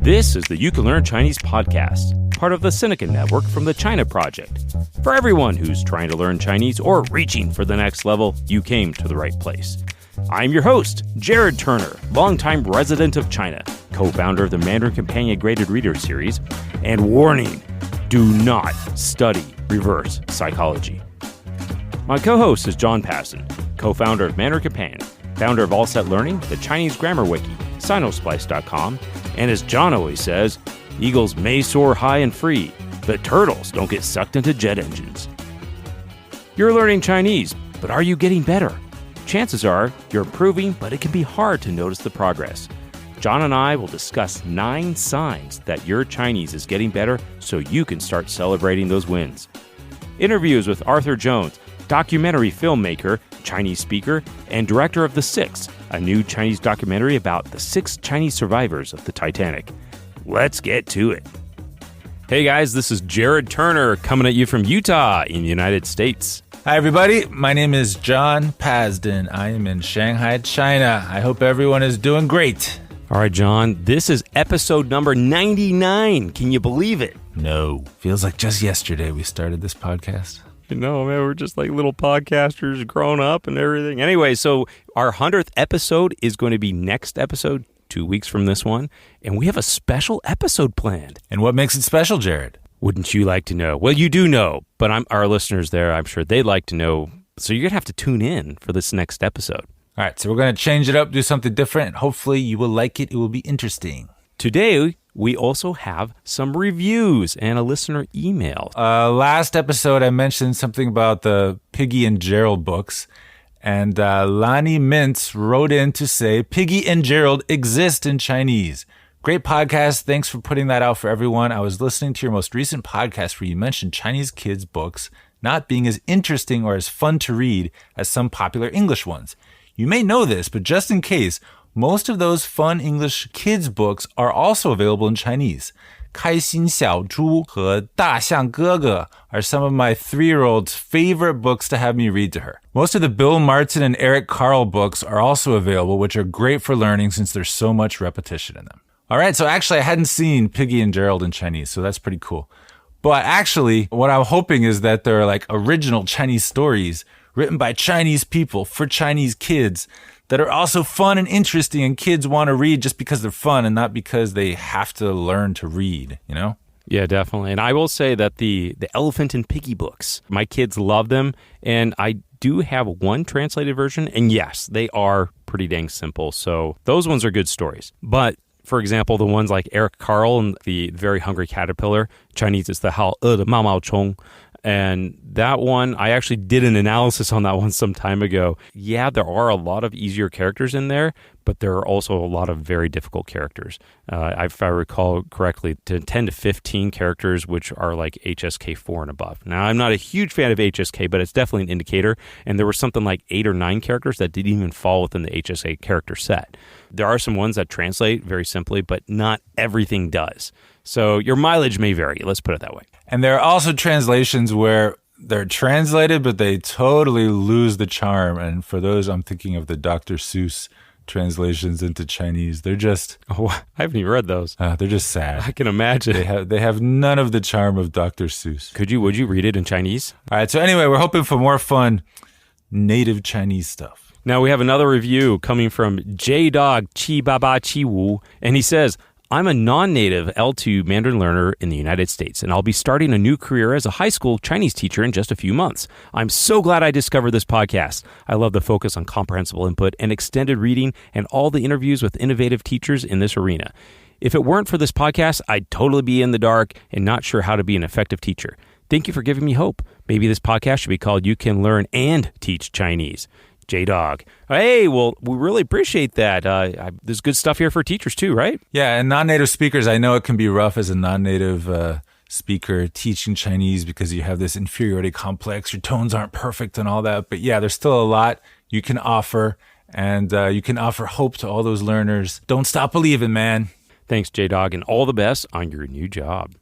This is the You Can Learn Chinese podcast, part of the Sinica Network from the China Project. For everyone who's trying to learn Chinese or reaching for the next level, you came to the right place. I'm your host, Jared Turner, longtime resident of China, co-founder of the Mandarin Companion Graded Reader Series, and warning, do not study reverse psychology. My co-host is John Passon, co-founder of Mandarin Companion, founder of All Set Learning, the Chinese Grammar Wiki, Sinosplice.com, and as John always says, eagles may soar high and free, but turtles don't get sucked into jet engines. You're learning Chinese, but are you getting better? Chances are you're improving, but it can be hard to notice the progress. John and I will discuss 9 signs that your Chinese is getting better so you can start celebrating those wins. Interviews with Arthur Jones, documentary filmmaker, Chinese speaker, and director of The Six, a new Chinese documentary about the 6 Chinese survivors of the Titanic. Let's get to it. Hey guys, this is Jared Turner coming at you from Utah in the United States. Hi everybody, my name is John Pasden. I am in Shanghai, China. I hope everyone is doing great. All right, John, this is episode number 99. Can you believe it? No. Feels like just yesterday we started this podcast. You know, man, we're just like little podcasters grown up and everything. Anyway, so our 100th episode is going to be next episode, 2 weeks from this one. And we have a special episode planned. And what makes it special, Jared? Wouldn't you like to know? Well, you do know, but our listeners there, I'm sure they'd like to know. So you're going to have to tune in for this next episode. All right, so we're going to change it up, do something different. Hopefully you will like it. It will be interesting. Today, we also have some reviews and a listener email. Last episode, I mentioned something about the Piggy and Gerald books. And Lani Mintz wrote in to say, Piggy and Gerald exist in Chinese. Great podcast. Thanks for putting that out for everyone. I was listening to your most recent podcast where you mentioned Chinese kids' books not being as interesting or as fun to read as some popular English ones. You may know this, but just in case, most of those fun English kids' books are also available in Chinese. 开心小猪和大象哥哥 are some of my 3-year-old's favorite books to have me read to her. Most of the Bill Martin and Eric Carle books are also available, which are great for learning since there's so much repetition in them. All right, so actually I hadn't seen Piggy and Gerald in Chinese, so that's pretty cool. But actually, what I'm hoping is that there are like original Chinese stories written by Chinese people for Chinese kids that are also fun and interesting and kids want to read just because they're fun and not because they have to learn to read, you know? Yeah, definitely. And I will say that the Elephant and Piggy books, my kids love them. And I do have one translated version. And yes, they are pretty dang simple. So those ones are good stories. But for example, the ones like Eric Carle and the Very Hungry Caterpillar, Chinese is the Hao de Mao Mao Chong. And that one, I actually did an analysis on that one some time ago. Yeah, there are a lot of easier characters in there, but there are also a lot of very difficult characters. If I recall correctly, 10 to 15 characters, which are like HSK 4 and above. Now, I'm not a huge fan of HSK, but it's definitely an indicator. And there were something like 8 or 9 characters that didn't even fall within the HSK character set. There are some ones that translate very simply, but not everything does. So your mileage may vary. Let's put it that way. And there are also translations where they're translated, but they totally lose the charm. And for those, I'm thinking of the Dr. Seuss translations into Chinese. They're just... Oh, I haven't even read those. They're just sad. I can imagine. They have none of the charm of Dr. Seuss. Would you read it in Chinese? All right, so anyway, we're hoping for more fun native Chinese stuff. Now we have another review coming from J-Dog Chi Baba Chi Wu, and he says, I'm a non-native L2 Mandarin learner in the United States, and I'll be starting a new career as a high school Chinese teacher in just a few months. I'm so glad I discovered this podcast. I love the focus on comprehensible input and extended reading and all the interviews with innovative teachers in this arena. If it weren't for this podcast, I'd totally be in the dark and not sure how to be an effective teacher. Thank you for giving me hope. Maybe this podcast should be called You Can Learn and Teach Chinese. J-Dog. Hey, well, we really appreciate that. There's good stuff here for teachers too, right? Yeah, and non-native speakers, I know it can be rough as a non-native speaker teaching Chinese because you have this inferiority complex, your tones aren't perfect and all that. But yeah, there's still a lot you can offer, and you can offer hope to all those learners. Don't stop believing, man. Thanks, J-Dog, and all the best on your new job.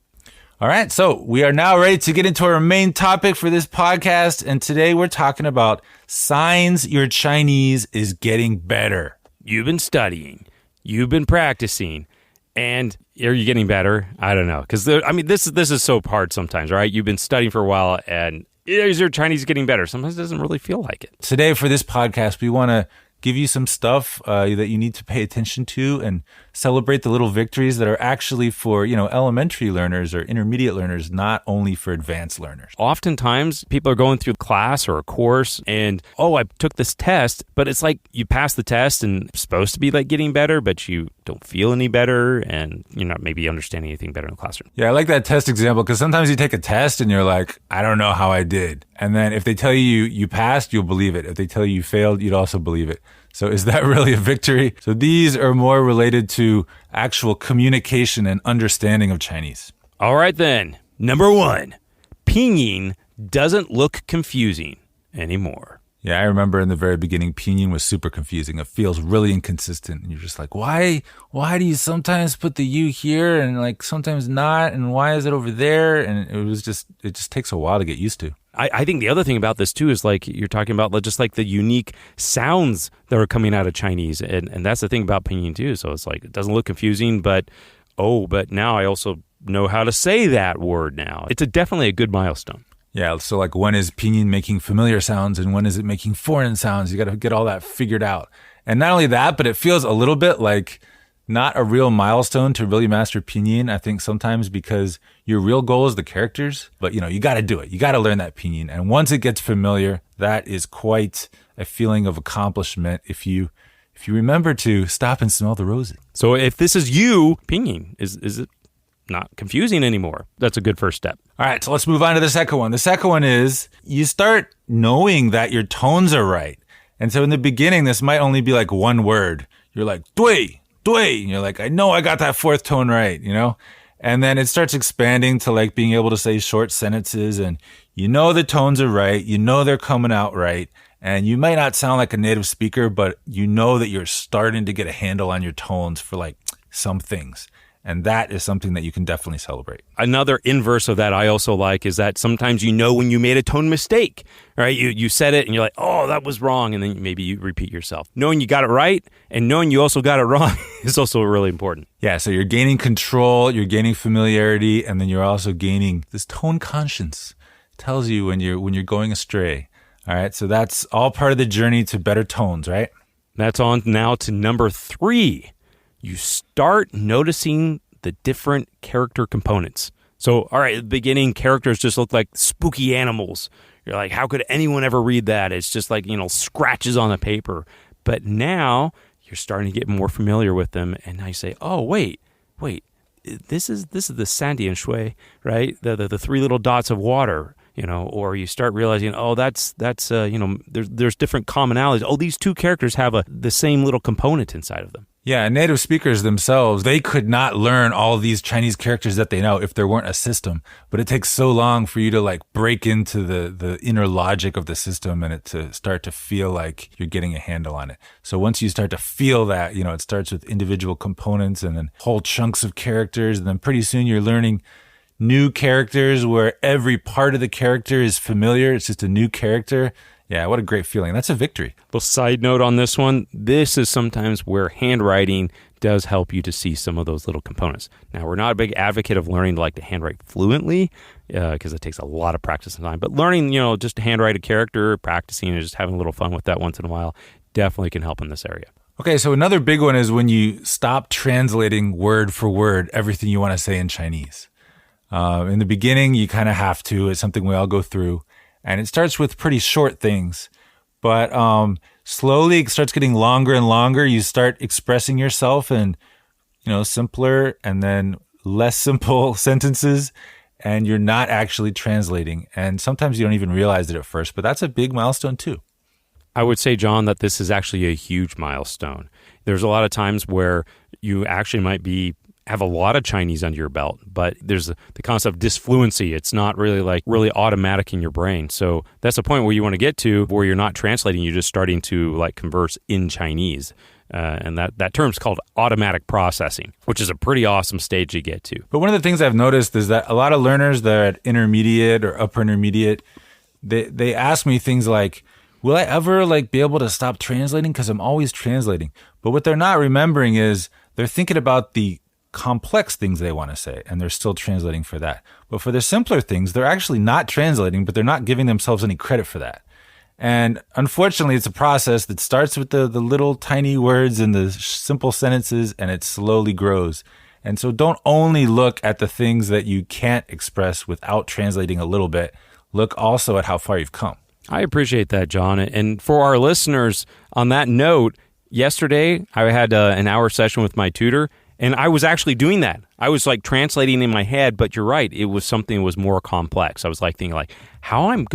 All right, so we are now ready to get into our main topic for this podcast, and today we're talking about signs your Chinese is getting better. You've been studying. you've been practicing, and are you getting better? I don't know. Because, this is so hard sometimes, right? You've been studying for a while, and is your Chinese getting better? Sometimes it doesn't really feel like it. Today, for this podcast, we want to give you some stuff that you need to pay attention to and celebrate the little victories that are actually for, elementary learners or intermediate learners, not only for advanced learners. Oftentimes, people are going through class or a course and, I took this test, but it's like you pass the test and it's supposed to be like getting better, but you don't feel any better and you're not maybe understanding anything better in the classroom. Yeah, I like that test example because sometimes you take a test and you're like, I don't know how I did. And then if they tell you passed, you'll believe it. If they tell you failed, you'd also believe it. So is that really a victory? So these are more related to actual communication and understanding of Chinese. All right then. Number 1, pinyin doesn't look confusing anymore. Yeah, I remember in the very beginning, pinyin was super confusing. It feels really inconsistent. And you're just like, why do you sometimes put the U here and like sometimes not? And why is it over there? And it just takes a while to get used to. I think the other thing about this too is like you're talking about just like the unique sounds that are coming out of Chinese. And that's the thing about pinyin too. So it's like, it doesn't look confusing, but now I also know how to say that word now. It's definitely a good milestone. Yeah, so like when is pinyin making familiar sounds and when is it making foreign sounds? You got to get all that figured out. And not only that, but it feels a little bit like not a real milestone to really master pinyin. I think sometimes because your real goal is the characters, but you got to do it. You got to learn that pinyin. And once it gets familiar, that is quite a feeling of accomplishment if you remember to stop and smell the roses. So if this is you, pinyin, is it not confusing anymore? That's a good first step. All right, so let's move on to the second one. The second one is you start knowing that your tones are right. And so in the beginning, this might only be like one word. You're like, dui, dui. And you're like, I know I got that fourth tone right, And then it starts expanding to like being able to say short sentences and the tones are right. They're coming out right. And you might not sound like a native speaker, but that you're starting to get a handle on your tones for like some things. And that is something that you can definitely celebrate. Another inverse of that I also like is that sometimes when you made a tone mistake, right? You said it and you're like, oh, that was wrong. And then maybe you repeat yourself. Knowing you got it right and knowing you also got it wrong is also really important. Yeah, so you're gaining control, you're gaining familiarity, and then you're also gaining this tone conscience. It tells you when you're going astray. All right, so that's all part of the journey to better tones, right? That's on now to number 3. You start noticing the different character components. So, all right, at the beginning, characters just look like spooky animals. You're like, how could anyone ever read that? It's just like, scratches on the paper. But now you're starting to get more familiar with them. And now you say, oh, wait, this is the Sandy and Shui, right? The 3 little dots of water, or you start realizing, oh, that's there's different commonalities. Oh, these 2 characters have the same little component inside of them. Yeah, and native speakers themselves, they could not learn all these Chinese characters that they know if there weren't a system. But it takes so long for you to like break into the inner logic of the system and it to start to feel like you're getting a handle on it. So once you start to feel that, it starts with individual components and then whole chunks of characters. And then pretty soon you're learning new characters where every part of the character is familiar. It's just a new character. Yeah, what a great feeling. That's a victory. Little side note on this one. This is sometimes where handwriting does help you to see some of those little components. Now, we're not a big advocate of learning to handwrite fluently because it takes a lot of practice and time. But learning, just to handwrite a character, practicing and just having a little fun with that once in a while definitely can help in this area. Okay, so another big one is when you stop translating word for word everything you want to say in Chinese. In the beginning, you kind of have to. It's something we all go through. And it starts with pretty short things, but slowly it starts getting longer and longer. You start expressing yourself in, simpler and then less simple sentences, and you're not actually translating. And sometimes you don't even realize it at first, but that's a big milestone too. I would say, John, that this is actually a huge milestone. There's a lot of times where you actually might have a lot of Chinese under your belt, but there's the concept of disfluency. It's not really automatic in your brain. So that's the point where you want to get to where you're not translating, you're just starting to converse in Chinese. And that term's called automatic processing, which is a pretty awesome stage to get to. But one of the things I've noticed is that a lot of learners that are at intermediate or upper intermediate, they ask me things like, will I ever be able to stop translating? Because I'm always translating. But what they're not remembering is they're thinking about the complex things they want to say, and they're still translating for that. But for the simpler things, they're actually not translating, but they're not giving themselves any credit for that. And unfortunately, it's a process that starts with the little tiny words and the simple sentences, and it slowly grows. And so don't only look at the things that you can't express without translating a little bit. Look also at how far you've come. I appreciate that, John. And for our listeners, on that note, yesterday I had an hour session with my tutor, and I was actually doing that. I was like translating in my head, but you're right. It was something that was more complex. I was like thinking like, how am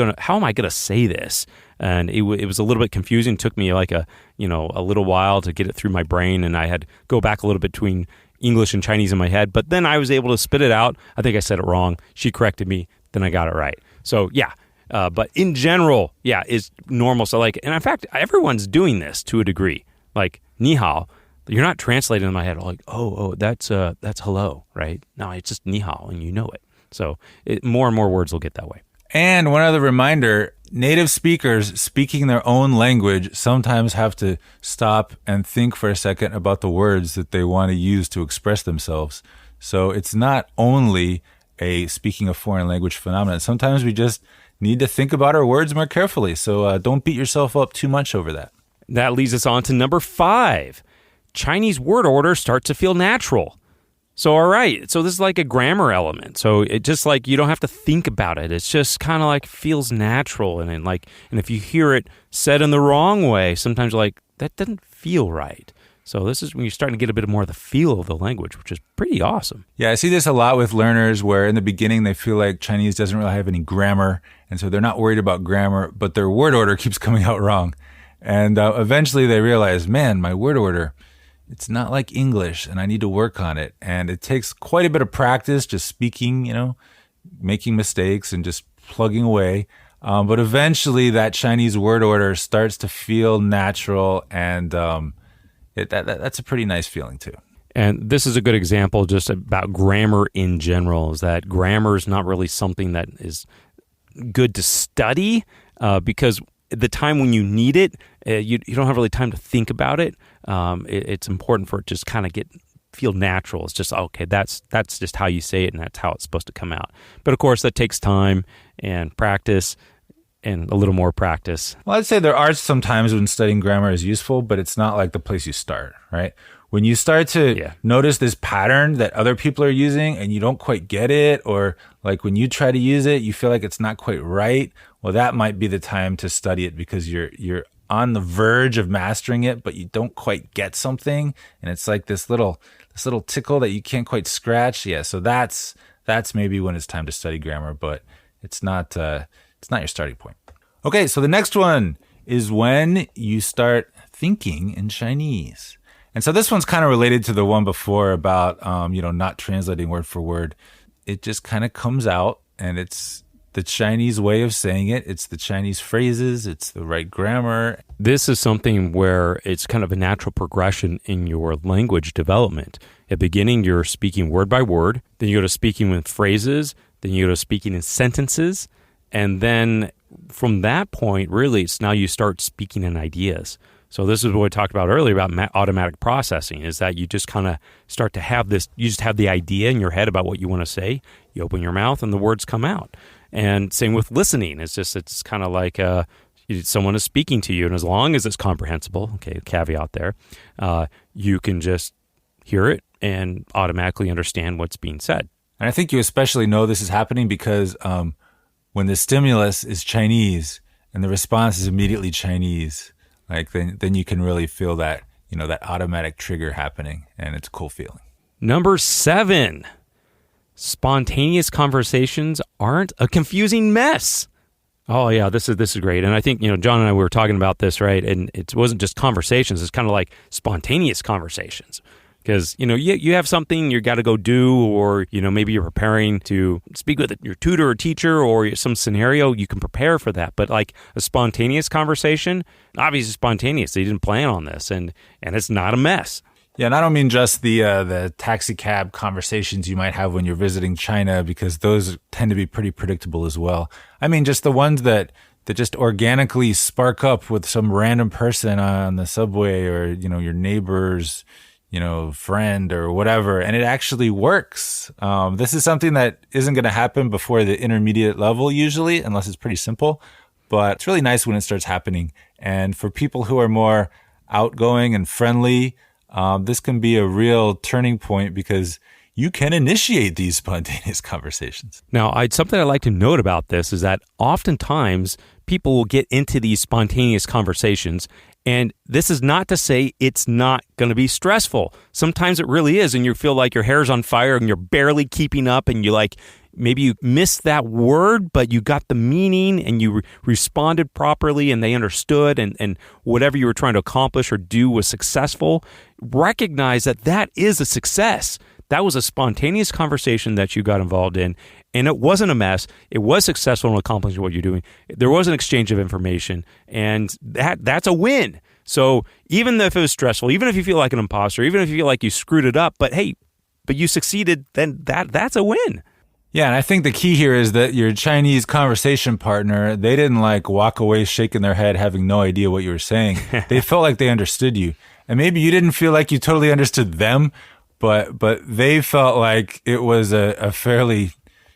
I gonna say this? And it was a little bit confusing. It took me like a little while to get it through my brain, and I had to go back a little bit between English and Chinese in my head. But then I was able to spit it out. I think I said it wrong. She corrected me. Then I got it right. So yeah. But in general, yeah, it's normal. So like, and in fact, everyone's doing this to a degree. Like ni hao, you're not translating in my head like, oh, that's hello, right? No, it's just ni hao, and you know it. So more and more words will get that way. And one other reminder, native speakers speaking their own language sometimes have to stop and think for a second about the words that they want to use to express themselves. So it's not only a speaking a foreign language phenomenon. Sometimes we just need to think about our words more carefully. So don't beat yourself up too much over that. That leads us on to number 5. Chinese word order starts to feel natural. So, all right. So this is like a grammar element. So it just like you don't have to think about it. It's just kind of like feels natural. And if you hear it said in the wrong way, sometimes you're like, that doesn't feel right. So this is when you're starting to get a bit more of the feel of the language, which is pretty awesome. Yeah, I see this a lot with learners where in the beginning they feel like Chinese doesn't really have any grammar. And so they're not worried about grammar, but their word order keeps coming out wrong. And eventually they realize, man, my word order, it's not like English and I need to work on it. And it takes quite a bit of practice just speaking, making mistakes and just plugging away. But eventually that Chinese word order starts to feel natural, and that's a pretty nice feeling too. And this is a good example just about grammar in general, is that grammar is not really something that is good to study because the time when you need it, you don't have really time to think about it. It's important for it to just kind of feel natural. It's just, okay, that's just how you say it, and that's how it's supposed to come out. But of course, that takes time and practice and a little more practice. Well, I'd say there are some times when studying grammar is useful, but it's not like the place you start, right? When you start to notice this pattern that other people are using and you don't quite get it, or like when you try to use it, you feel like it's not quite right, well, that might be the time to study it because you're on the verge of mastering it, but you don't quite get something. And it's like this little tickle that you can't quite scratch. Yeah. So that's maybe when it's time to study grammar, but it's not your starting point. Okay. So the next one is when you start thinking in Chinese. And so this one's kind of related to the one before about, not translating word for word. It just kind of comes out, and it's the Chinese way of saying it. It's the Chinese phrases. It's the right grammar. This is something where it's kind of a natural progression in your language development. At the beginning, you're speaking word by word. Then you go to speaking with phrases. Then you go to speaking in sentences. And then from that point, really, it's now you start speaking in ideas. So this is what we talked about earlier about automatic processing, is that you just kind of start to have this, you just have the idea in your head about what you want to say. You open your mouth and the words come out. And same with listening. It's kind of like someone is speaking to you, and as long as it's comprehensible, okay, caveat there, you can just hear it and automatically understand what's being said. And I think you especially know this is happening because when the stimulus is Chinese and the response is immediately Chinese, like then you can really feel that, that automatic trigger happening, and it's a cool feeling. Number 7, spontaneous conversations aren't a confusing mess. Oh yeah, this is great. And I think, John and I were talking about this, right? And it wasn't just conversations, it's kind of like spontaneous conversations. Because, you have something you got to go do, or, maybe you're preparing to speak with your tutor or teacher or some scenario, you can prepare for that. But like a spontaneous conversation, obviously spontaneous. They didn't plan on this, and it's not a mess. Yeah, and I don't mean just the taxi cab conversations you might have when you're visiting China, because those tend to be pretty predictable as well. I mean just the ones that that just organically spark up with some random person on the subway or, your neighbor's, friend or whatever. And it actually works. This is something that isn't going to happen before the intermediate level usually, unless it's pretty simple. But it's really nice when it starts happening. And for people who are more outgoing and friendly, this can be a real turning point because you can initiate these spontaneous conversations. Now, something I'd like to note about this is that oftentimes people will get into these spontaneous conversations, and this is not to say it's not going to be stressful. Sometimes it really is, and you feel like your hair's on fire and you're barely keeping up, and maybe you missed that word, but you got the meaning and you responded properly and they understood and whatever you were trying to accomplish or do was successful. Recognize that is a success. That was a spontaneous conversation that you got involved in, and it wasn't a mess. It was successful in accomplishing what you're doing. There was an exchange of information, and that's a win. So even if it was stressful, even if you feel like an imposter, even if you feel like you screwed it up, but you succeeded, then that's a win. Yeah, and I think the key here is that your Chinese conversation partner, they didn't walk away shaking their head having no idea what you were saying. They felt like they understood you. And maybe you didn't feel like you totally understood them, but they felt like it was a fairly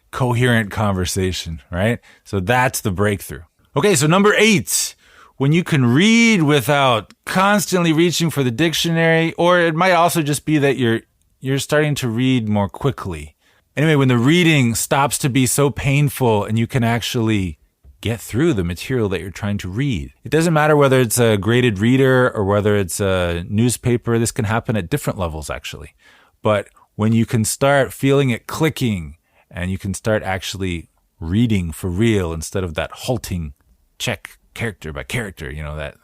coherent conversation, right? So that's the breakthrough. Okay, so number 8, when you can read without constantly reaching for the dictionary, or it might also just be that you're starting to read more quickly. Anyway, when the reading stops to be so painful and you can actually get through the material that you're trying to read. It doesn't matter whether it's a graded reader or whether it's a newspaper. This can happen at different levels, actually. But when you can start feeling it clicking and you can start actually reading for real instead of that halting check character by character,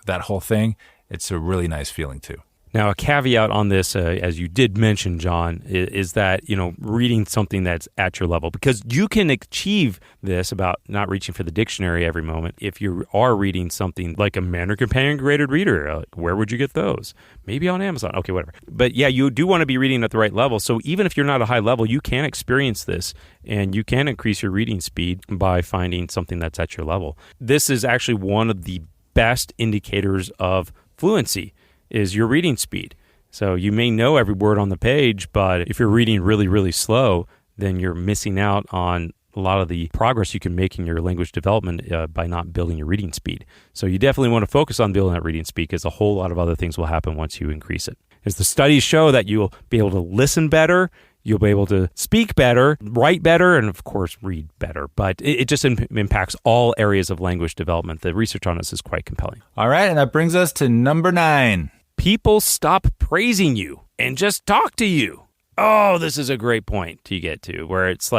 that whole thing, it's a really nice feeling too. Now, a caveat on this, as you did mention, John, is that, reading something that's at your level, because you can achieve this about not reaching for the dictionary every moment. If you are reading something like a Mandarin Companion graded reader, where would you get those? Maybe on Amazon. Okay, whatever. But yeah, you do want to be reading at the right level. So even if you're not a high level, you can experience this and you can increase your reading speed by finding something that's at your level. This is actually one of the best indicators of fluency, is your reading speed. So you may know every word on the page, but if you're reading really, really slow, then you're missing out on a lot of the progress you can make in your language development by not building your reading speed. So you definitely want to focus on building that reading speed because a whole lot of other things will happen once you increase it. As the studies show that you'll be able to listen better, you'll be able to speak better, write better, and of course, read better. But it just impacts all areas of language development. The research on this is quite compelling. All right, and that brings us to number 9. People stop praising you and just talk to you. Oh, this is a great point to get to, where it's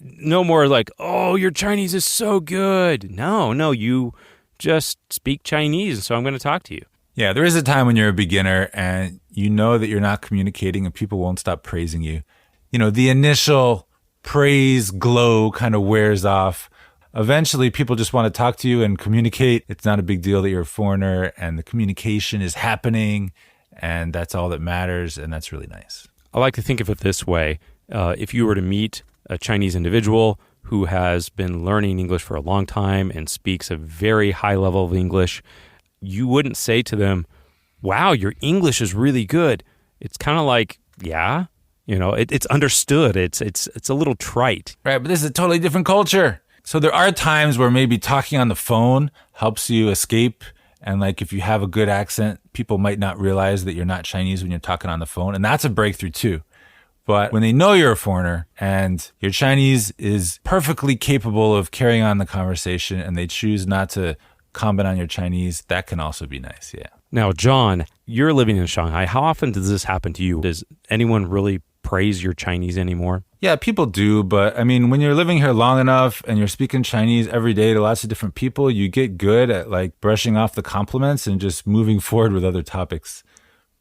no more oh, your Chinese is so good. No, you just speak Chinese, so I'm going to talk to you. Yeah, there is a time when you're a beginner and you know that you're not communicating and people won't stop praising you. The initial praise glow kind of wears off. Eventually, people just want to talk to you and communicate. It's not a big deal that you're a foreigner and the communication is happening and that's all that matters, and that's really nice. I like to think of it this way. If you were to meet a Chinese individual who has been learning English for a long time and speaks a very high level of English, you wouldn't say to them, wow, your English is really good. It's kind of like, yeah, it's understood. It's a little trite. Right, but this is a totally different culture. So there are times where maybe talking on the phone helps you escape. And if you have a good accent, people might not realize that you're not Chinese when you're talking on the phone. And that's a breakthrough too. But when they know you're a foreigner and your Chinese is perfectly capable of carrying on the conversation and they choose not to comment on your Chinese, that can also be nice. Yeah. Now, John, you're living in Shanghai. How often does this happen to you? Does anyone really praise your Chinese anymore? Yeah, people do. But when you're living here long enough and you're speaking Chinese every day to lots of different people, you get good at brushing off the compliments and just moving forward with other topics.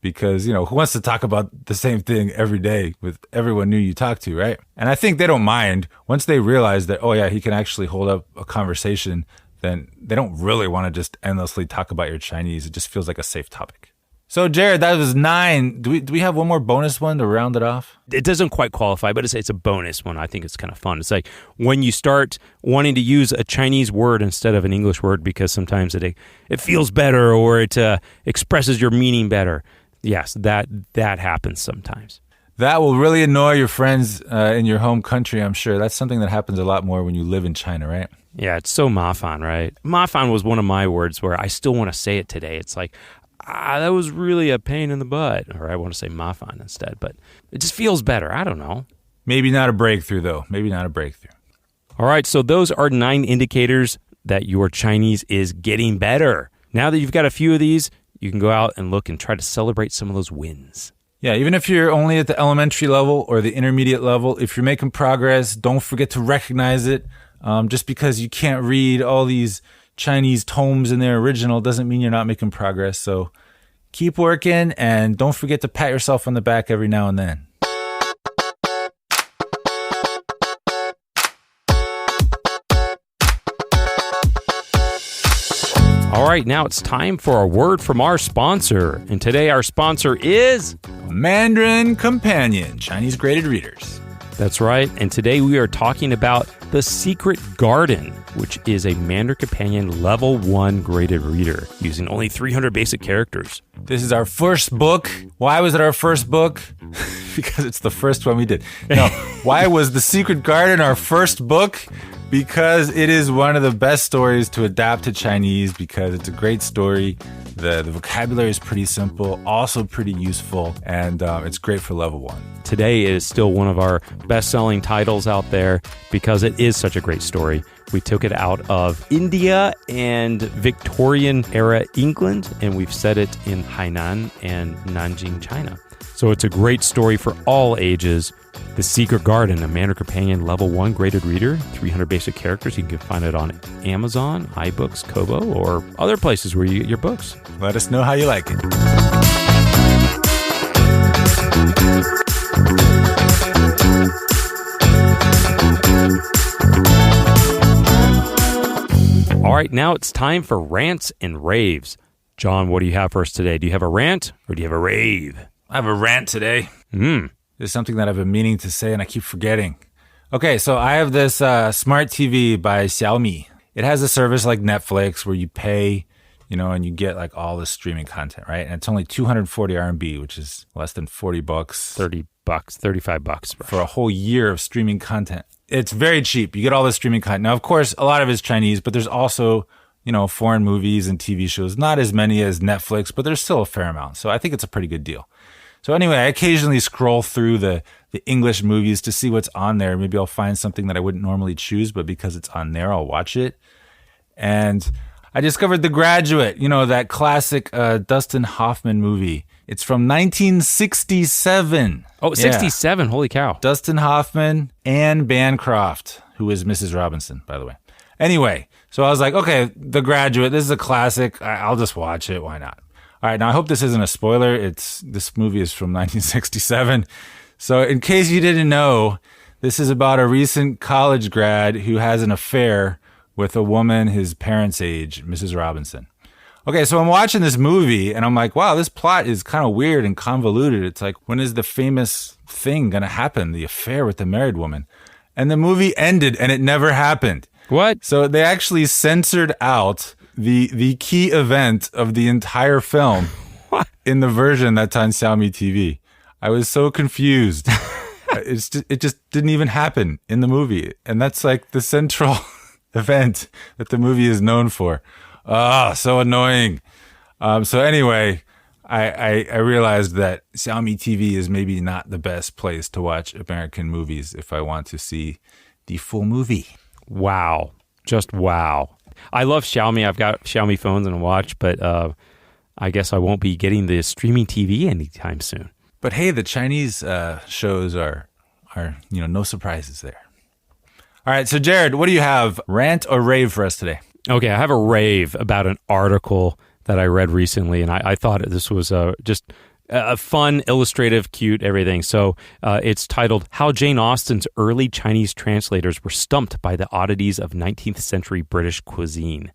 Because, who wants to talk about the same thing every day with everyone new you talk to, right? And I think they don't mind once they realize that, oh yeah, he can actually hold up a conversation, then they don't really want to just endlessly talk about your Chinese. It just feels like a safe topic. So, Jared, that was 9. Do we have one more bonus one to round it off? It doesn't quite qualify, but it's a bonus one. I think it's kind of fun. It's like when you start wanting to use a Chinese word instead of an English word because sometimes it feels better or it expresses your meaning better. Yes, that happens sometimes. That will really annoy your friends in your home country, I'm sure. That's something that happens a lot more when you live in China, right? Yeah, it's so mafan, right? Mafan was one of my words where I still want to say it today. It's like, that was really a pain in the butt. Or I want to say mafan instead, but it just feels better. I don't know. Maybe not a breakthrough, though. Maybe not a breakthrough. All right, so those are 9 indicators that your Chinese is getting better. Now that you've got a few of these, you can go out and look and try to celebrate some of those wins. Yeah, even if you're only at the elementary level or the intermediate level, if you're making progress, don't forget to recognize it. Just because you can't read all these Chinese tomes in their original doesn't mean you're not making progress. So keep working and don't forget to pat yourself on the back every now and then. All right, now it's time for a word from our sponsor. And today our sponsor is Mandarin Companion, Chinese graded readers. That's right. And today we are talking about The Secret Garden, which is a Mandarin Companion Level 1 graded reader using only 300 basic characters. This is our first book. Why was it our first book? Because it's the first one we did. No, why was The Secret Garden our first book? Because it is one of the best stories to adapt to Chinese because it's a great story. The vocabulary is pretty simple, also pretty useful, and it's great for level 1. Today is still one of our best-selling titles out there because it is such a great story. We took it out of India and Victorian-era England, and we've set it in Hainan and Nanjing, China. So it's a great story for all ages. The Secret Garden, a Mandarin Companion Level 1 graded reader, 300 basic characters. You can find it on Amazon, iBooks, Kobo, or other places where you get your books. Let us know how you like it. All right, now it's time for rants and raves. John, what do you have for us today? Do you have a rant or do you have a rave? I have a rant today. This is something that I've been meaning to say and I keep forgetting. Okay, so I have this smart TV by Xiaomi. It has a service like Netflix where you pay, and you get like all the streaming content, right? And it's only 240 RMB, which is less than $40. $30, $35 for a whole year of streaming content. It's very cheap. You get all the streaming content. Now, of course, a lot of it's Chinese, but there's also, foreign movies and TV shows. Not as many as Netflix, but there's still a fair amount. So I think it's a pretty good deal. So anyway, I occasionally scroll through the English movies to see what's on there. Maybe I'll find something that I wouldn't normally choose, but because it's on there, I'll watch it. And I discovered The Graduate, that classic Dustin Hoffman movie. It's from 1967. Oh, 67. Yeah. Holy cow. Dustin Hoffman, Anne Bancroft, who is Mrs. Robinson, by the way. Anyway, so I was like, okay, The Graduate, this is a classic. I'll just watch it. Why not? All right, now I hope this isn't a spoiler. This movie is from 1967. So in case you didn't know, this is about a recent college grad who has an affair with a woman his parents' age, Mrs. Robinson. Okay, so I'm watching this movie and I'm like, wow, this plot is kind of weird and convoluted. It's like, when is the famous thing going to happen? The affair with the married woman. And the movie ended and it never happened. What? So they actually censored out the key event of the entire film in the version that's on Xiaomi TV. I was so confused. It just didn't even happen in the movie. And that's like the central event that the movie is known for. So annoying. So anyway, I realized that Xiaomi TV is maybe not the best place to watch American movies if I want to see the full movie. Wow. Just wow. I love Xiaomi. I've got Xiaomi phones and a watch, but I guess I won't be getting the streaming TV anytime soon. But hey, the Chinese shows are no surprises there. All right, so Jared, what do you have? Rant or rave for us today? Okay, I have a rave about an article that I read recently, and I thought this was just a fun, illustrative, cute, everything. So it's titled, How Jane Austen's Early Chinese Translators Were Stumped by the Oddities of 19th Century British Cuisine.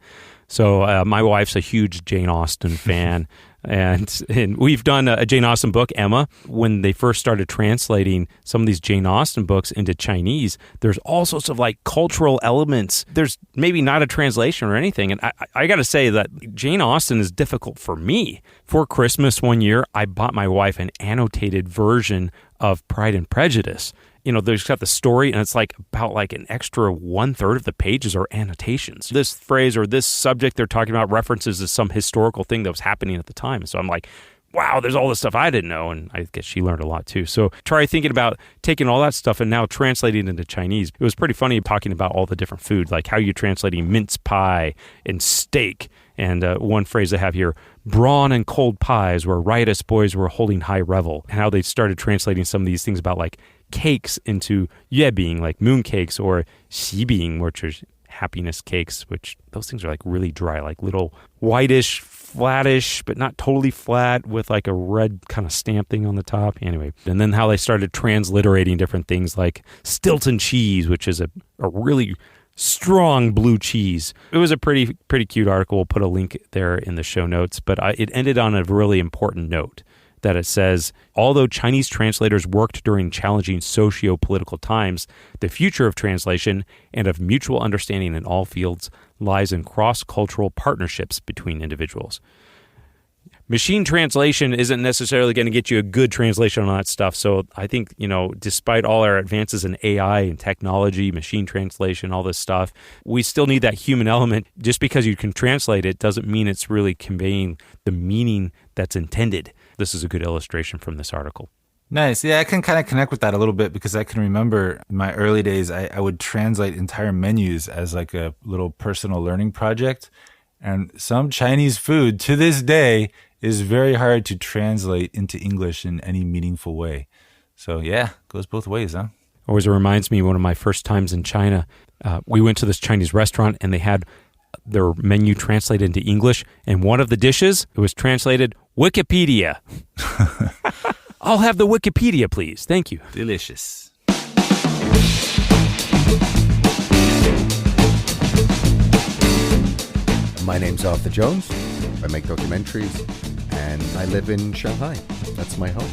So my wife's a huge Jane Austen fan. And we've done a Jane Austen book, Emma. When they first started translating some of these Jane Austen books into Chinese, there's all sorts of like cultural elements. There's maybe not a translation or anything. And I got to say that Jane Austen is difficult for me. For Christmas one year, I bought my wife an annotated version of Pride and Prejudice. There's got the story, and it's like about like an extra 1/3 of the pages are annotations. This phrase or this subject they're talking about references to some historical thing that was happening at the time. So I'm like, wow, there's all this stuff I didn't know, and I guess she learned a lot too. So try thinking about taking all that stuff and now translating it into Chinese. It was pretty funny talking about all the different food, like how you're translating mince pie and steak. And one phrase I have here, brawn and cold pies, where riotous boys were holding high revel, and how they started translating some of these things about like cakes into yebing, like moon cakes, or xibing, which are happiness cakes, which those things are like really dry, like little whitish, flattish, but not totally flat, with like a red kind of stamp thing on the top. Anyway, and then how they started transliterating different things like Stilton cheese, which is a really strong blue cheese. It was a pretty cute article. We'll put a link there in the show notes, but it ended on a really important note that it says, although Chinese translators worked during challenging socio-political times, the future of translation and of mutual understanding in all fields lies in cross-cultural partnerships between individuals. Machine translation isn't necessarily going to get you a good translation on that stuff. So I think, despite all our advances in AI and technology, machine translation, all this stuff, we still need that human element. Just because you can translate it doesn't mean it's really conveying the meaning that's intended. This is a good illustration from this article. Nice. Yeah, I can kind of connect with that a little bit because I can remember in my early days, I would translate entire menus as like a little personal learning project. And some Chinese food to this day is very hard to translate into English in any meaningful way. So yeah, goes both ways, huh? Always reminds me one of my first times in China. We went to this Chinese restaurant and they had their menu translated into English. And one of the dishes, it was translated Wikipedia. I'll have the Wikipedia, please. Thank you. Delicious. My name's Arthur Jones. I make documentaries, and I live in Shanghai. That's my home.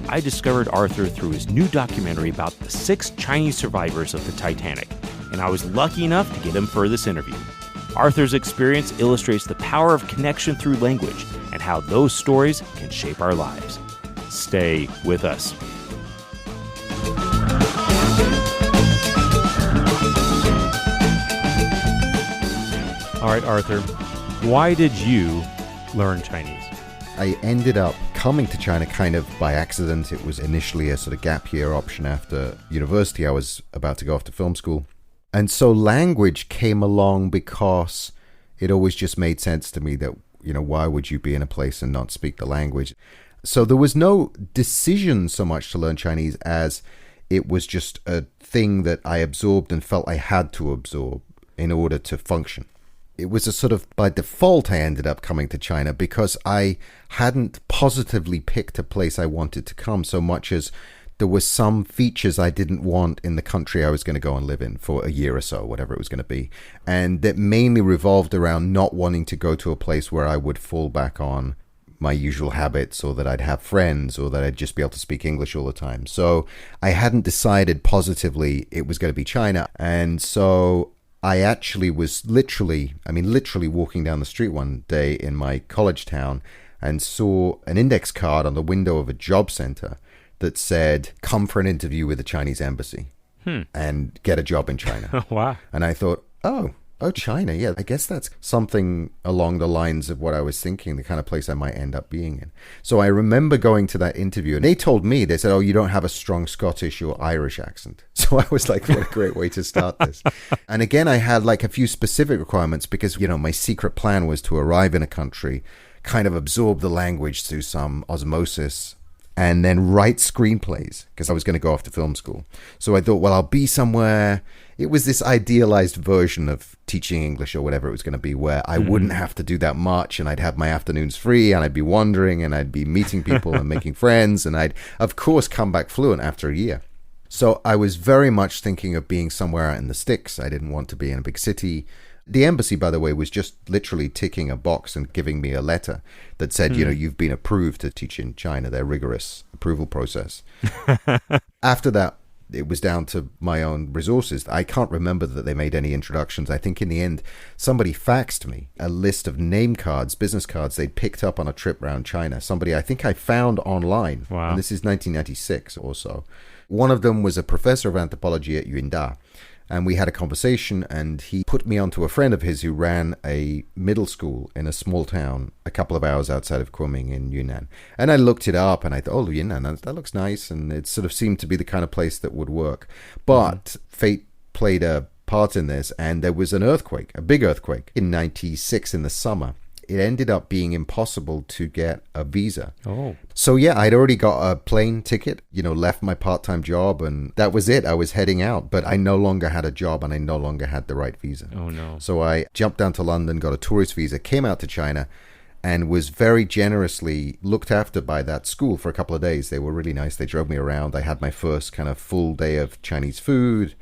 I discovered Arthur through his new documentary about the 6 Chinese survivors of the Titanic, and I was lucky enough to get him for this interview. Arthur's experience illustrates the power of connection through language and how those stories can shape our lives. Stay with us. All right, Arthur, why did you learn Chinese? I ended up coming to China kind of by accident. It was initially a sort of gap year option after university. I was about to go off to film school. And so language came along because it always just made sense to me that, why would you be in a place and not speak the language? So there was no decision so much to learn Chinese as it was just a thing that I absorbed and felt I had to absorb in order to function. It was a sort of, by default, I ended up coming to China because I hadn't positively picked a place I wanted to come so much as there were some features I didn't want in the country I was going to go and live in for a year or so, whatever it was going to be. And that mainly revolved around not wanting to go to a place where I would fall back on my usual habits, or that I'd have friends, or that I'd just be able to speak English all the time. So I hadn't decided positively it was going to be China. And so I actually was literally walking down the street one day in my college town and saw an index card on the window of a job center that said, come for an interview with the Chinese embassy and get a job in China. Wow. And I thought, oh, China. Yeah, I guess that's something along the lines of what I was thinking, the kind of place I might end up being in. So I remember going to that interview and they said, oh, you don't have a strong Scottish or Irish accent. So I was like, what a great way to start this. And again, I had like a few specific requirements because, my secret plan was to arrive in a country, kind of absorb the language through some osmosis, and then write screenplays because I was going to go off to film school. So I thought, well, I'll be somewhere. It was this idealized version of teaching English or whatever it was going to be, where I wouldn't have to do that much and I'd have my afternoons free and I'd be wandering and I'd be meeting people and making friends. And I'd, of course, come back fluent after a year. So I was very much thinking of being somewhere out in the sticks. I didn't want to be in a big city. The embassy, by the way, was just literally ticking a box and giving me a letter that said, you've been approved to teach in China, their rigorous approval process. After that, it was down to my own resources. I can't remember that they made any introductions. I think in the end, somebody faxed me a list of name cards, business cards they'd picked up on a trip around China. Somebody I think I found online. Wow. And this is 1996 or so. One of them was a professor of anthropology at Yunda. And we had a conversation, and he put me onto a friend of his who ran a middle school in a small town a couple of hours outside of Kunming in Yunnan. And I looked it up, and I thought, oh, Yunnan, that looks nice. And it sort of seemed to be the kind of place that would work. But fate played a part in this, and there was an earthquake, a big earthquake, in 96 in the summer. It ended up being impossible to get a visa. Oh. So yeah, I'd already got a plane ticket, left my part-time job, and that was it. I was heading out, but I no longer had a job and I no longer had the right visa. Oh no. So I jumped down to London, got a tourist visa, came out to China, and was very generously looked after by that school for a couple of days. They were really nice. They drove me around. I had my first kind of full day of Chinese food.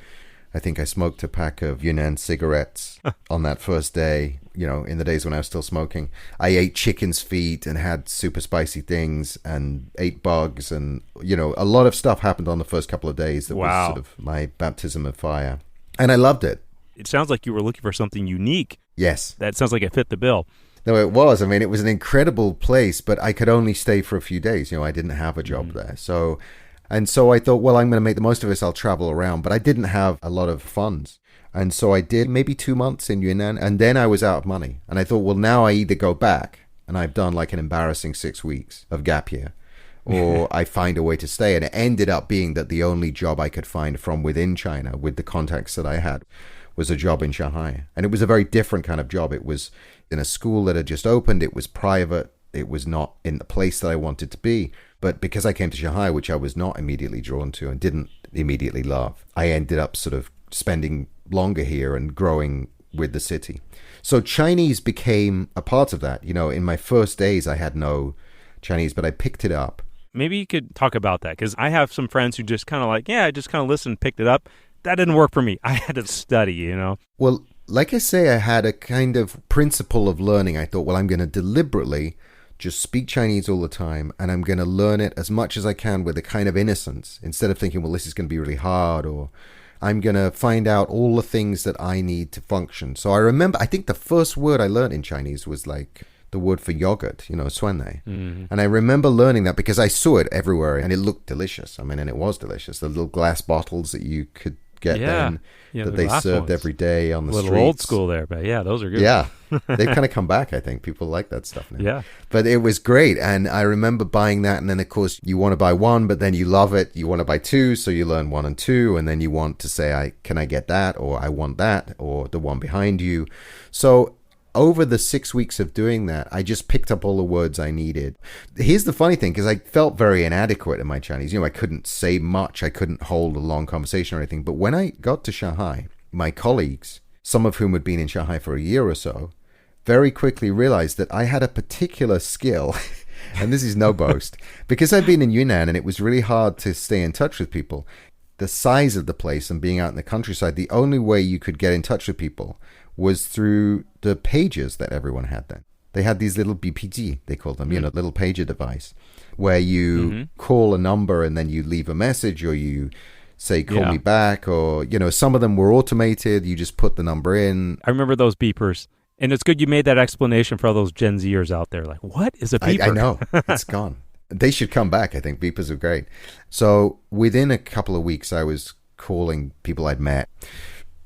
I think I smoked a pack of Yunnan cigarettes on that first day, in the days when I was still smoking. I ate chicken's feet and had super spicy things and ate bugs. And, a lot of stuff happened on the first couple of days that was sort of my baptism of fire. And I loved it. It sounds like you were looking for something unique. Yes. That sounds like it fit the bill. No, it was. I mean, it was an incredible place, but I could only stay for a few days. I didn't have a job there. So I thought, well, I'm going to make the most of this. I'll travel around. But I didn't have a lot of funds. And so I did maybe 2 months in Yunnan, and then I was out of money. And I thought, well, now I either go back, and I've done like an embarrassing 6 weeks of gap year, or I find a way to stay. And it ended up being that the only job I could find from within China with the contacts that I had was a job in Shanghai. And it was a very different kind of job. It was in a school that had just opened. It was private. It was not in the place that I wanted to be. But because I came to Shanghai, which I was not immediately drawn to and didn't immediately love, I ended up sort of spending longer here and growing with the city. So Chinese became a part of that. In my first days, I had no Chinese, but I picked it up. Maybe you could talk about that, because I have some friends who just kind of I just kind of listened, picked it up. That didn't work for me. I had to study, Well, like I say, I had a kind of principle of learning. I thought, well, I'm going to deliberately just speak Chinese all the time, and I'm going to learn it as much as I can with a kind of innocence, instead of thinking, well, this is going to be really hard, or I'm going to find out all the things that I need to function. So I think the first word I learned in Chinese was like the word for yogurt, suanne. Mm-hmm. And I remember learning that because I saw it everywhere and it looked delicious. I mean, and it was delicious. The little glass bottles that you could get then that they served every day on the streets. A little old school there, but yeah, those are good. Yeah, they've kind of come back, I think. People like that stuff now. Yeah. But it was great. And I remember buying that. And then, of course, you want to buy one, but then you love it. You want to buy two, so you learn 1 and 2. And then you want to say, can I get that? Or I want that, or the one behind you. So over the 6 weeks of doing that, I just picked up all the words I needed. Here's the funny thing, because I felt very inadequate in my Chinese. I couldn't say much. I couldn't hold a long conversation or anything. But when I got to Shanghai, my colleagues, some of whom had been in Shanghai for a year or so, very quickly realized that I had a particular skill. And this is no boast. Because I'd been in Yunnan and it was really hard to stay in touch with people. The size of the place and being out in the countryside, the only way you could get in touch with people was through the pages that everyone had then. They had these little BPG, they called them, little pager device, where you call a number and then you leave a message, or you say, call me back, or, some of them were automated. You just put the number in. I remember those beepers. And it's good you made that explanation for all those Gen Zers out there. Like, what is a beeper? I know. It's gone. They should come back, I think. Beepers are great. So within a couple of weeks, I was calling people I'd met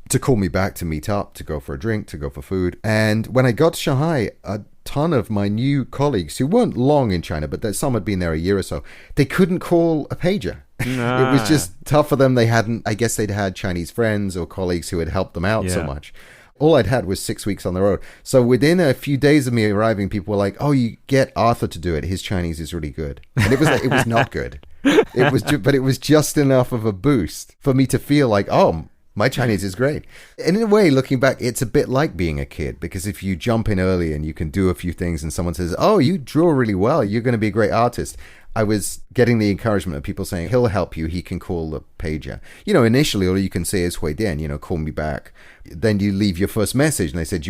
to call me back, to meet up, to go for a drink, to go for food. And when I got to Shanghai, a ton of my new colleagues who weren't long in China, but some had been there a year or so, they couldn't call a pager. It was just tough for them. I guess they'd had Chinese friends or colleagues who had helped them out so much. All I'd had was 6 weeks on the road. So within a few days of me arriving, people were like, oh, you get Arthur to do it. His Chinese is really good. And it was not good. But it was just enough of a boost for me to feel like, oh, my Chinese is great. And in a way, looking back, it's a bit like being a kid, because if you jump in early and you can do a few things and someone says, oh, you draw really well, you're going to be a great artist, I was getting the encouragement of people saying, he'll help you, he can call the pager. Initially, all you can say is, Hui Dian, call me back. Then you leave your first message, and they said,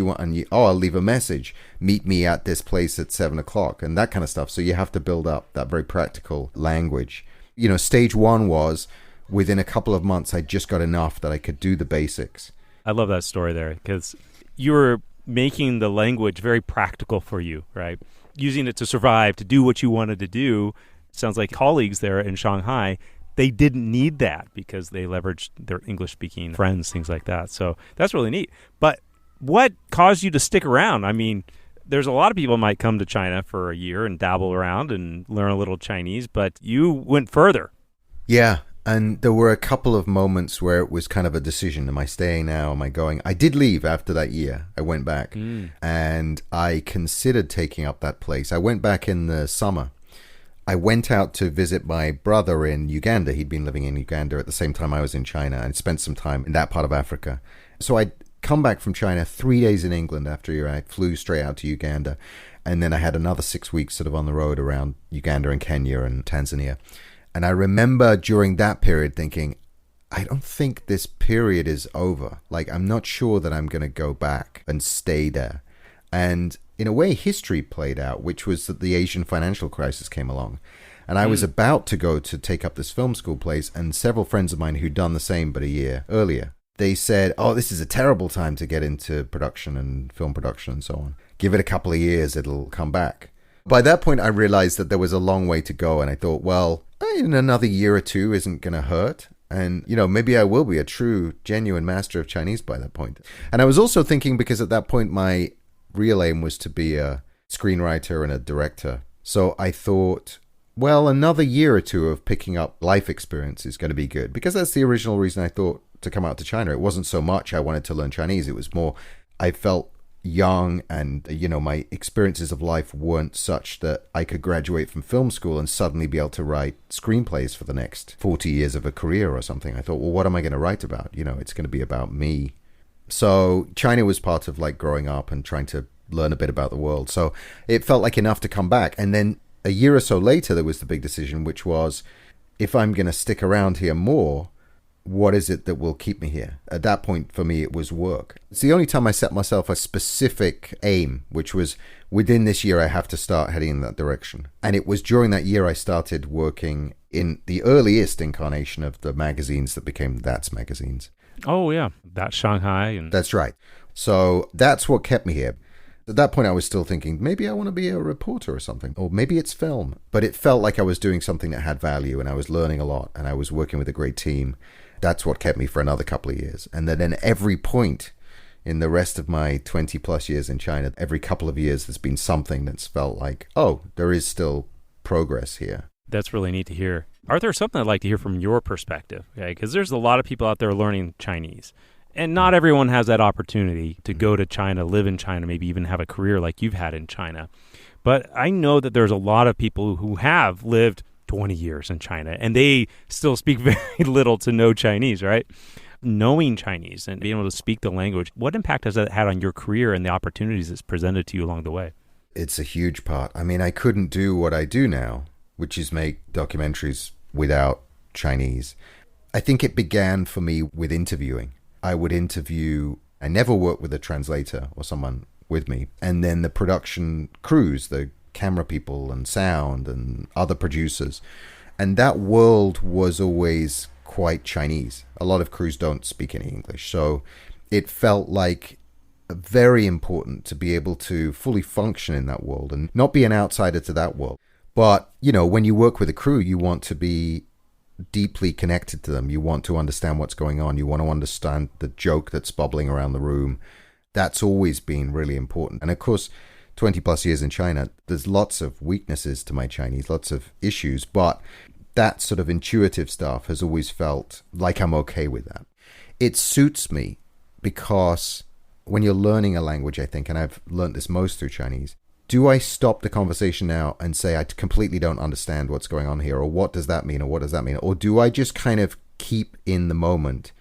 I'll leave a message. Meet me at this place at 7 o'clock, and that kind of stuff. So you have to build up that very practical language. Stage one was, within a couple of months, I just got enough that I could do the basics. I love that story there, because you were making the language very practical for you, right? Using it to survive, to do what you wanted to do. Sounds like colleagues there in Shanghai, they didn't need that because they leveraged their English-speaking friends, things like that. So that's really neat. But what caused you to stick around? I mean, there's a lot of people might come to China for a year and dabble around and learn a little Chinese, but you went further. Yeah, and there were a couple of moments where it was kind of a decision. Am I staying now? Am I going? I did leave after that year. I went back and I considered taking up that place. I went back in the summer. I went out to visit my brother in Uganda. He'd been living in Uganda at the same time I was in China, and spent some time in that part of Africa. So I'd come back from China 3 days in England after I flew straight out to Uganda. And then I had another 6 weeks sort of on the road around Uganda and Kenya and Tanzania. And I remember during that period thinking, I don't think this period is over. Like, I'm not sure that I'm going to go back and stay there. And in a way, history played out, which was that the Asian financial crisis came along. And I was about to go to take up this film school place, and several friends of mine who'd done the same but a year earlier, they said, oh, this is a terrible time to get into production and film production and so on. Give it a couple of years, it'll come back. By that point, I realized that there was a long way to go, and I thought, well, in another year or two isn't going to hurt. And, maybe I will be a true, genuine master of Chinese by that point. And I was also thinking, because at that point, my real aim was to be a screenwriter and a director. So I thought, well, another year or two of picking up life experience is going to be good, because that's the original reason I thought to come out to China. It wasn't so much I wanted to learn Chinese. It was more I felt young, and my experiences of life weren't such that I could graduate from film school and suddenly be able to write screenplays for the next 40 years of a career or something. I thought, well, what am I going to write about? It's going to be about me. So China was part of like growing up and trying to learn a bit about the world. So it felt like enough to come back. And then a year or so later, there was the big decision, which was, if I'm going to stick around here more, what is it that will keep me here? At that point, for me, it was work. It's the only time I set myself a specific aim, which was within this year, I have to start heading in that direction. And it was during that year I started working in the earliest incarnation of the magazines that became That's magazines. Oh, yeah. That's Shanghai. That's right. So that's what kept me here. At that point, I was still thinking, maybe I want to be a reporter or something, or maybe it's film. But it felt like I was doing something that had value, and I was learning a lot, and I was working with a great team. That's what kept me for another couple of years. And then at every point in the rest of my 20 plus years in China, every couple of years, there's been something that's felt like, oh, there is still progress here. That's really neat to hear. Arthur, something I'd like to hear from your perspective, okay? Because there's a lot of people out there learning Chinese. And not everyone has that opportunity to go to China, live in China, maybe even have a career like you've had in China. But I know that there's a lot of people who have lived 20 years in China, and they still speak very little to no Chinese, right? Knowing Chinese and being able to speak the language, what impact has that had on your career and the opportunities it's presented to you along the way? It's a huge part. I mean, I couldn't do what I do now, which is make documentaries without Chinese. I think it began for me with interviewing. I would interview, I never worked with a translator or someone with me. And then the production crews, the camera people and sound and other producers. And that world was always quite Chinese. A lot of crews don't speak any English. So it felt like very important to be able to fully function in that world and not be an outsider to that world. But, when you work with a crew, you want to be deeply connected to them. You want to understand what's going on. You want to understand the joke that's bubbling around the room. That's always been really important. And of course, 20 plus years in China, there's lots of weaknesses to my Chinese, lots of issues, but that sort of intuitive stuff has always felt like I'm okay with that. It suits me because when you're learning a language, I think, and I've learned this most through Chinese, do I stop the conversation now and say, I completely don't understand what's going on here, or what does that mean, or what does that mean? Or do I just kind of keep in the moment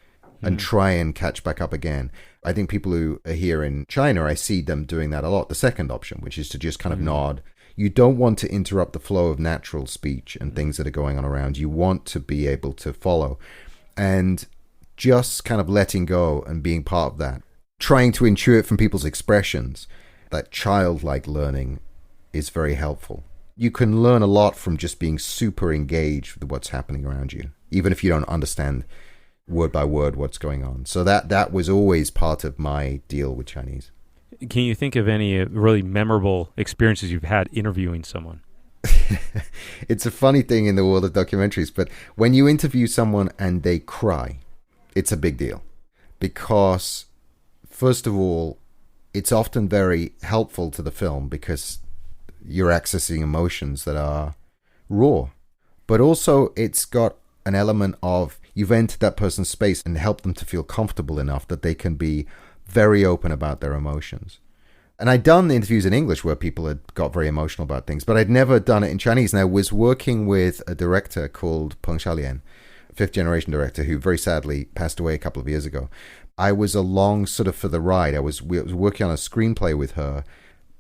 and try and catch back up again? I think people who are here in China, I see them doing that a lot. The second option, which is to just kind of nod, you don't want to interrupt the flow of natural speech and things that are going on around. You want to be able to follow. And just kind of letting go and being part of that, trying to intuit from people's expressions, that childlike learning is very helpful. You can learn a lot from just being super engaged with what's happening around you, even if you don't understand word by word what's going on. So that was always part of my deal with Chinese. Can you think of any really memorable experiences you've had interviewing someone? It's a funny thing in the world of documentaries, but when you interview someone and they cry, it's a big deal. Because, first of all, it's often very helpful to the film because you're accessing emotions that are raw. But also, it's got an element of you've entered that person's space and helped them to feel comfortable enough that they can be very open about their emotions. And I'd done interviews in English where people had got very emotional about things, but I'd never done it in Chinese. And I was working with a director called Peng Xiaolian, fifth-generation director, who very sadly passed away a couple of years ago. I was along sort of for the ride. I was working on a screenplay with her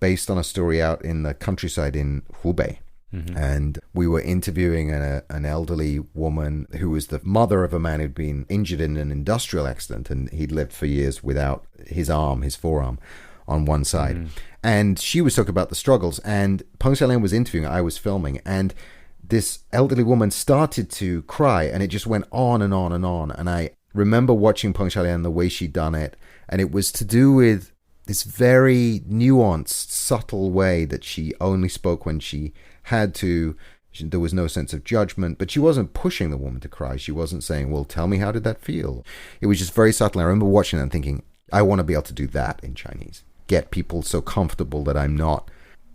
based on a story out in the countryside in Hubei. Mm-hmm. And we were interviewing an elderly woman who was the mother of a man who'd been injured in an industrial accident, and he'd lived for years without his forearm on one side. Mm. And she was talking about the struggles, and Peng Xiaolian was interviewing, I was filming, and this elderly woman started to cry, and it just went on and on and on. And I remember watching Peng Xiaolian, the way she'd done it, and it was to do with this very nuanced, subtle way that she only spoke when she had to. There was no sense of judgment, but she wasn't pushing the woman to cry. She wasn't saying, well, tell me, how did that feel? It was just very subtle. I remember watching that and thinking, I want to be able to do that in Chinese. Get people so comfortable that I'm not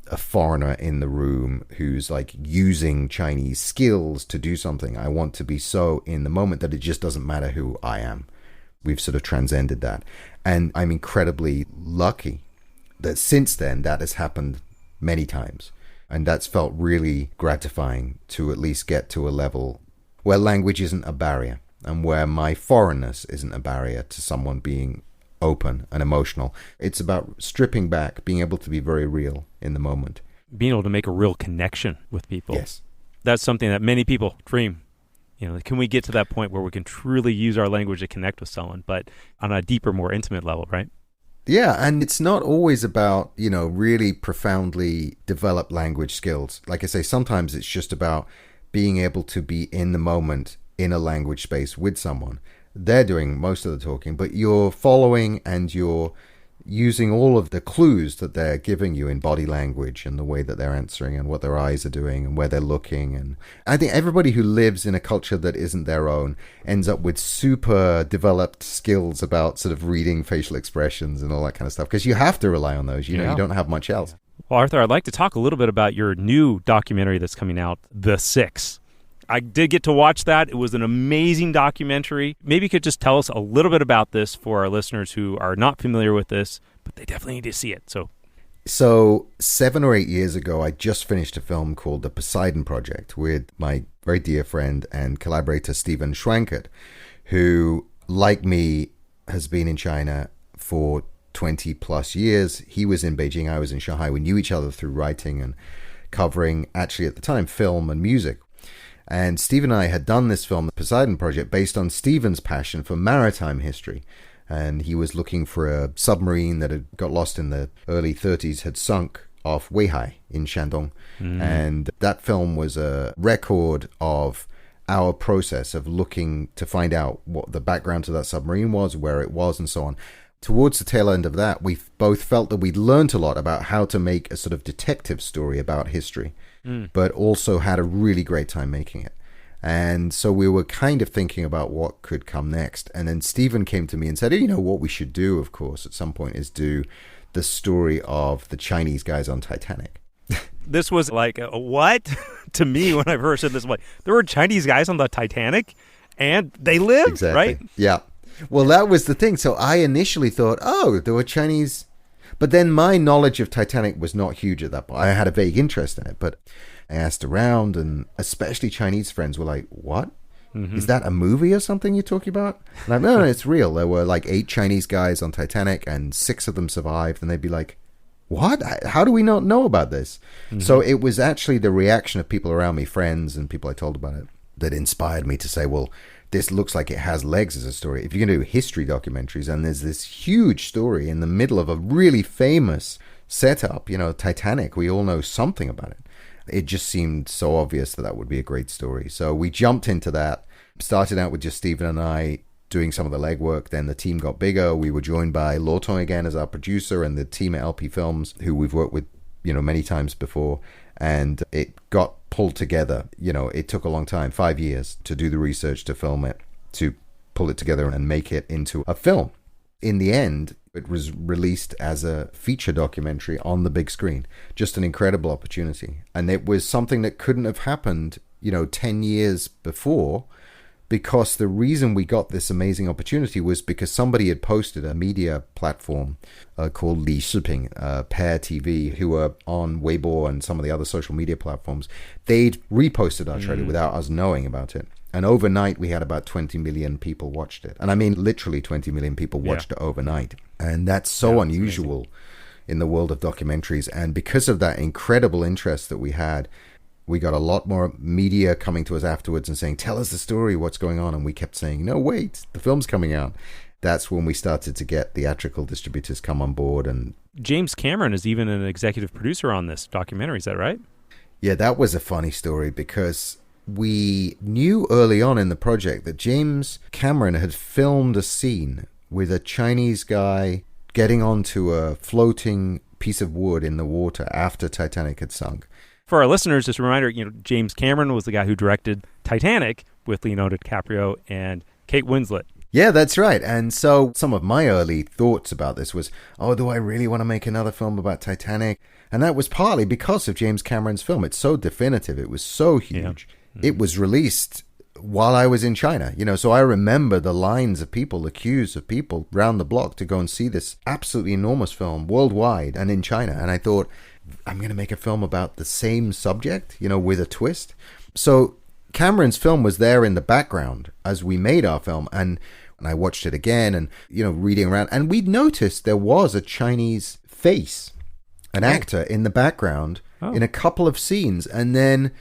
a foreigner in the room who's like using Chinese skills to do something. I want to be so in the moment that it just doesn't matter who I am. We've sort of transcended that. And I'm incredibly lucky that since then that has happened many times. And that's felt really gratifying to at least get to a level where language isn't a barrier and where my foreignness isn't a barrier to someone being open and emotional. It's about stripping back, being able to be very real in the moment. Being able to make a real connection with people. Yes. That's something that many people dream. Can we get to that point where we can truly use our language to connect with someone, but on a deeper, more intimate level, right? Yeah, and it's not always about, really profoundly developed language skills. Like I say, sometimes it's just about being able to be in the moment in a language space with someone. They're doing most of the talking, but you're following and you're using all of the clues that they're giving you in body language and the way that they're answering and what their eyes are doing and where they're looking. And I think everybody who lives in a culture that isn't their own ends up with super developed skills about sort of reading facial expressions and all that kind of stuff, because you have to rely on those. You don't have much else. Well, Arthur, I'd like to talk a little bit about your new documentary that's coming out, The Six. I did get to watch that. It was an amazing documentary. Maybe you could just tell us a little bit about this for our listeners who are not familiar with this, but they definitely need to see it. So 7 or 8 years ago, I just finished a film called The Poseidon Project with my very dear friend and collaborator, Stephen Schwankert, who, like me, has been in China for 20 plus years. He was in Beijing, I was in Shanghai. We knew each other through writing and covering, actually at the time, film and music. And Steve and I had done this film, The Poseidon Project, based on Stephen's passion for maritime history. And he was looking for a submarine that had got lost in the early 30s, had sunk off Weihai in Shandong. And that film was a record of our process of looking to find out what the background to that submarine was, where it was, and so on. Towards the tail end of that, we both felt that we'd learned a lot about how to make a sort of detective story about history, but also had a really great time making it. And so we were kind of thinking about what could come next. And then Stephen came to me and said, what we should do, of course, at some point is do the story of the Chinese guys on Titanic. This was like, what? To me, when I first said this, like, there were Chinese guys on the Titanic and they lived, exactly. Right? Yeah. Well, that was the thing. So I initially thought, there were Chinese. But then my knowledge of Titanic was not huge at that point. I had a vague interest in it, but I asked around, and especially Chinese friends were like, what? Mm-hmm. Is that a movie or something you're talking about? And I'm like, no, it's real. There were like 8 Chinese guys on Titanic and 6 of them survived. And they'd be like, what? How do we not know about this? So it was actually the reaction of people around me, friends and people I told about it, that inspired me to say, well, this looks like it has legs as a story. If you're going to do history documentaries and there's this huge story in the middle of a really famous setup, Titanic, we all know something about it. It just seemed so obvious that would be a great story. So we jumped into that, started out with just Stephen and I doing some of the legwork. Then the team got bigger. We were joined by Lotong again as our producer and the team at LP Films, who we've worked with, many times before. And it got pulled together. It took a long time, 5 years, to do the research, to film it, to pull it together and make it into a film. In the end, it was released as a feature documentary on the big screen. Just an incredible opportunity. And it was something that couldn't have happened, 10 years before, because the reason we got this amazing opportunity was because somebody had posted a media platform called Li Shiping, Pair TV, who were on Weibo and some of the other social media platforms. They'd reposted our trailer without us knowing about it. And overnight, we had about 20 million people watched it. And I mean, literally 20 million people watched it overnight. And that's so unusual in the world of documentaries. And because of that incredible interest that we had, we got a lot more media coming to us afterwards and saying, tell us the story, what's going on? And we kept saying, no, wait, the film's coming out. That's when we started to get theatrical distributors come on board. And James Cameron is even an executive producer on this documentary. Is that right? Yeah, that was a funny story because we knew early on in the project that James Cameron had filmed a scene with a Chinese guy getting onto a floating piece of wood in the water after Titanic had sunk. For our listeners, just a reminder, James Cameron was the guy who directed Titanic with Leonardo DiCaprio and Kate Winslet. Yeah, that's right. And so some of my early thoughts about this was, do I really want to make another film about Titanic? And that was partly because of James Cameron's film. It's so definitive. It was so huge. Yeah. It was released while I was in China, so I remember the lines of people, the queues of people round the block to go and see this absolutely enormous film worldwide and in China. And I thought, I'm going to make a film about the same subject, with a twist. So Cameron's film was there in the background as we made our film. And I watched it again and, reading around. And we'd noticed there was a Chinese face, an actor in the background in a couple of scenes. And then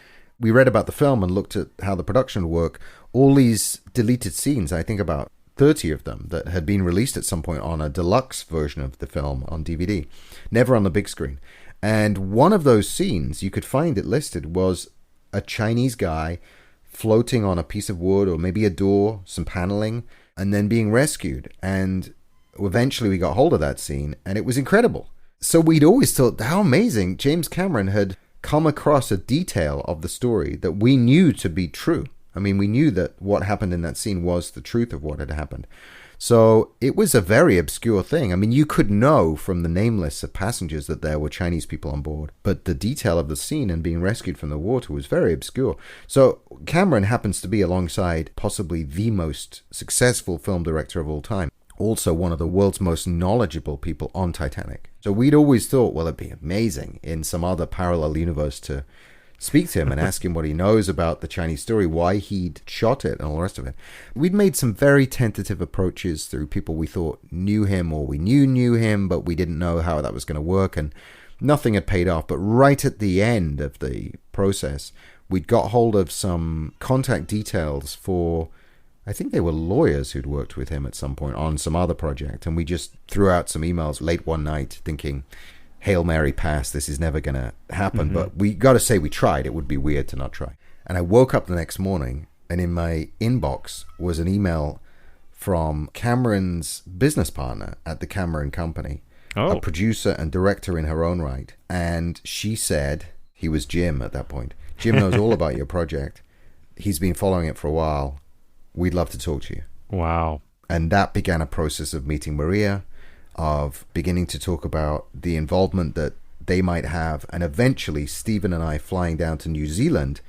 we read about the film and looked at how the production would work. All these deleted scenes, I think about 30 of them, that had been released at some point on a deluxe version of the film on DVD, never on the big screen. And one of those scenes, you could find it listed, was a Chinese guy floating on a piece of wood or maybe a door, some paneling, and then being rescued. And eventually we got hold of that scene, and it was incredible. So we'd always thought how amazing James Cameron had come across a detail of the story that we knew to be true. I mean, we knew that what happened in that scene was the truth of what had happened. So it was a very obscure thing. I mean, you could know from the name lists of passengers that there were Chinese people on board, but the detail of the scene and being rescued from the water was very obscure. So Cameron happens to be, alongside possibly the most successful film director of all time, also one of the world's most knowledgeable people on Titanic. So we'd always thought, well, it'd be amazing in some other parallel universe to speak to him and ask him what he knows about the Chinese story, why he'd shot it, and all the rest of it. We'd made some very tentative approaches through people we thought knew him or we knew him, but we didn't know how that was going to work, and nothing had paid off. But right at the end of the process, we'd got hold of some contact details for, I think they were lawyers who'd worked with him at some point on some other project, and we just threw out some emails late one night thinking, Hail Mary pass, this is never going to happen. But we got to say we tried. It would be weird to not try. And I woke up the next morning, and in my inbox was an email from Cameron's business partner at the Cameron Company, a producer and director in her own right. And she said, he was Jim at that point, Jim knows all about your project. He's been following it for a while. We'd love to talk to you. Wow. And that began a process of meeting Maria, of beginning to talk about the involvement that they might have, and eventually Stephen and I flying down to New Zealand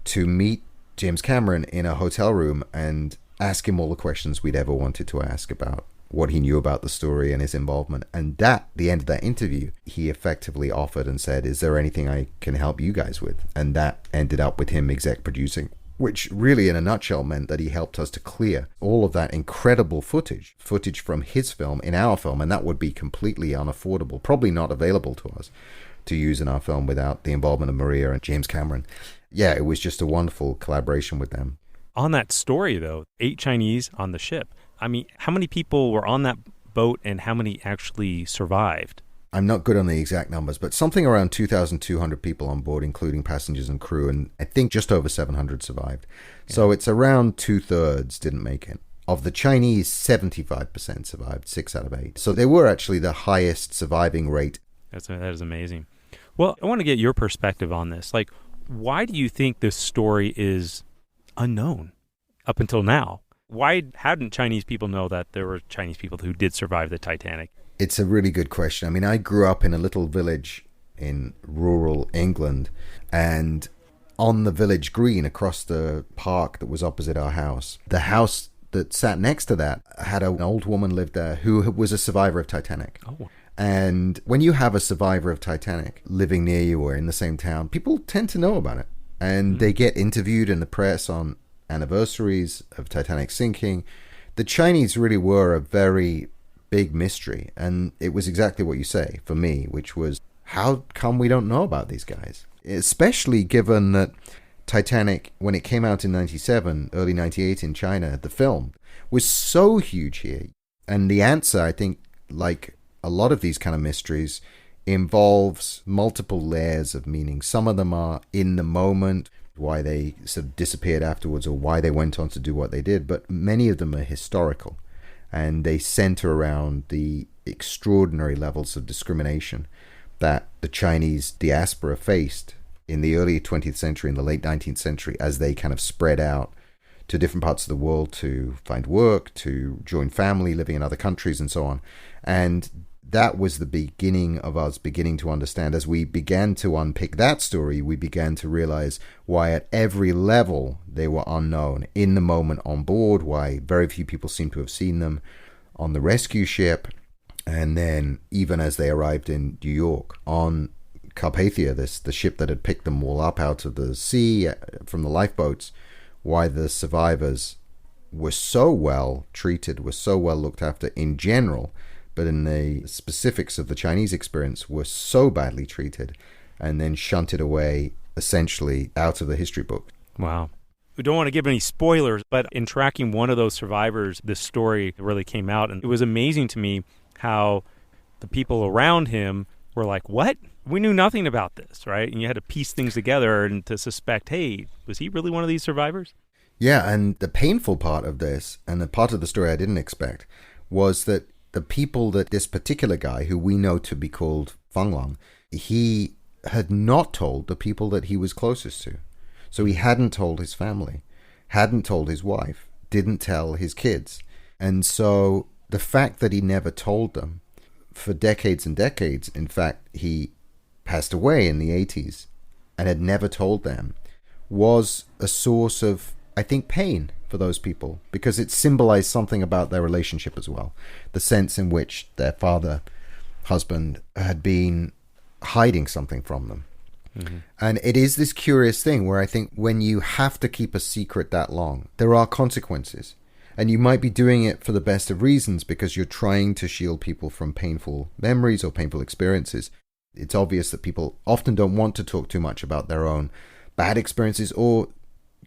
to meet James Cameron in a hotel room and ask him all the questions we'd ever wanted to ask about what he knew about the story and his involvement. And at the end of that interview, he effectively offered and said, is there anything I can help you guys with? And that ended up with him exec producing which really in a nutshell meant that he helped us to clear all of that incredible footage from his film in our film, and that would be completely unaffordable, probably not available to us to use in our film without the involvement of Maria and James Cameron. Yeah, it was just a wonderful collaboration with them. On that story, though, 8 Chinese on the ship. I mean, how many people were on that boat and how many actually survived? I'm not good on the exact numbers, but something around 2,200 people on board, including passengers and crew, and I think just over 700 survived. Yeah. So it's around 2/3 didn't make it. Of the Chinese, 75% survived, 6 out of 8. So they were actually the highest surviving rate. That is amazing. Well, I want to get your perspective on this. Like, why do you think this story is unknown up until now? Why hadn't Chinese people know that there were Chinese people who did survive the Titanic? It's a really good question. I mean, I grew up in a little village in rural England, and on the village green across the park that was opposite our house, the house that sat next to that had an old woman lived there who was a survivor of Titanic. Oh. And when you have a survivor of Titanic living near you or in the same town, people tend to know about it. And they get interviewed in the press on anniversaries of Titanic sinking. The Chinese really were a very big mystery. And it was exactly what you say for me, which was, how come we don't know about these guys? Especially given that Titanic, when it came out in 97, early 98 in China, the film was so huge here. And the answer, I think, like a lot of these kind of mysteries, involves multiple layers of meaning. Some of them are in the moment, why they sort of disappeared afterwards or why they went on to do what they did, but many of them are historical, and they center around the extraordinary levels of discrimination that the Chinese diaspora faced in the early 20th century and the late 19th century as they kind of spread out to different parts of the world to find work, to join family, living in other countries and so on. And that was the beginning of us beginning to understand. As we began to unpick that story, we began to realize why at every level they were unknown. In the moment on board, why very few people seem to have seen them on the rescue ship, and then even as they arrived in New York on Carpathia, the ship that had picked them all up out of the sea from the lifeboats, why the survivors were so well treated, were so well looked after in general, but in the specifics of the Chinese experience were so badly treated and then shunted away essentially out of the history book. Wow. We don't want to give any spoilers, but in tracking one of those survivors, this story really came out. And it was amazing to me how the people around him were like, what? We knew nothing about this, right? And you had to piece things together and to suspect, hey, was he really one of these survivors? Yeah, and the painful part of this, and the part of the story I didn't expect, was that the people that this particular guy, who we know to be called Feng Long, he had not told the people that he was closest to. So he hadn't told his family, hadn't told his wife, didn't tell his kids. And so the fact that he never told them for decades and decades, in fact, he passed away in the 80s and had never told them, was a source of, I think, pain for those people, because it symbolized something about their relationship as well. The sense in which their father, husband, had been hiding something from them. Mm-hmm. And it is this curious thing where I think when you have to keep a secret that long, there are consequences. And you might be doing it for the best of reasons because you're trying to shield people from painful memories or painful experiences. It's obvious that people often don't want to talk too much about their own bad experiences or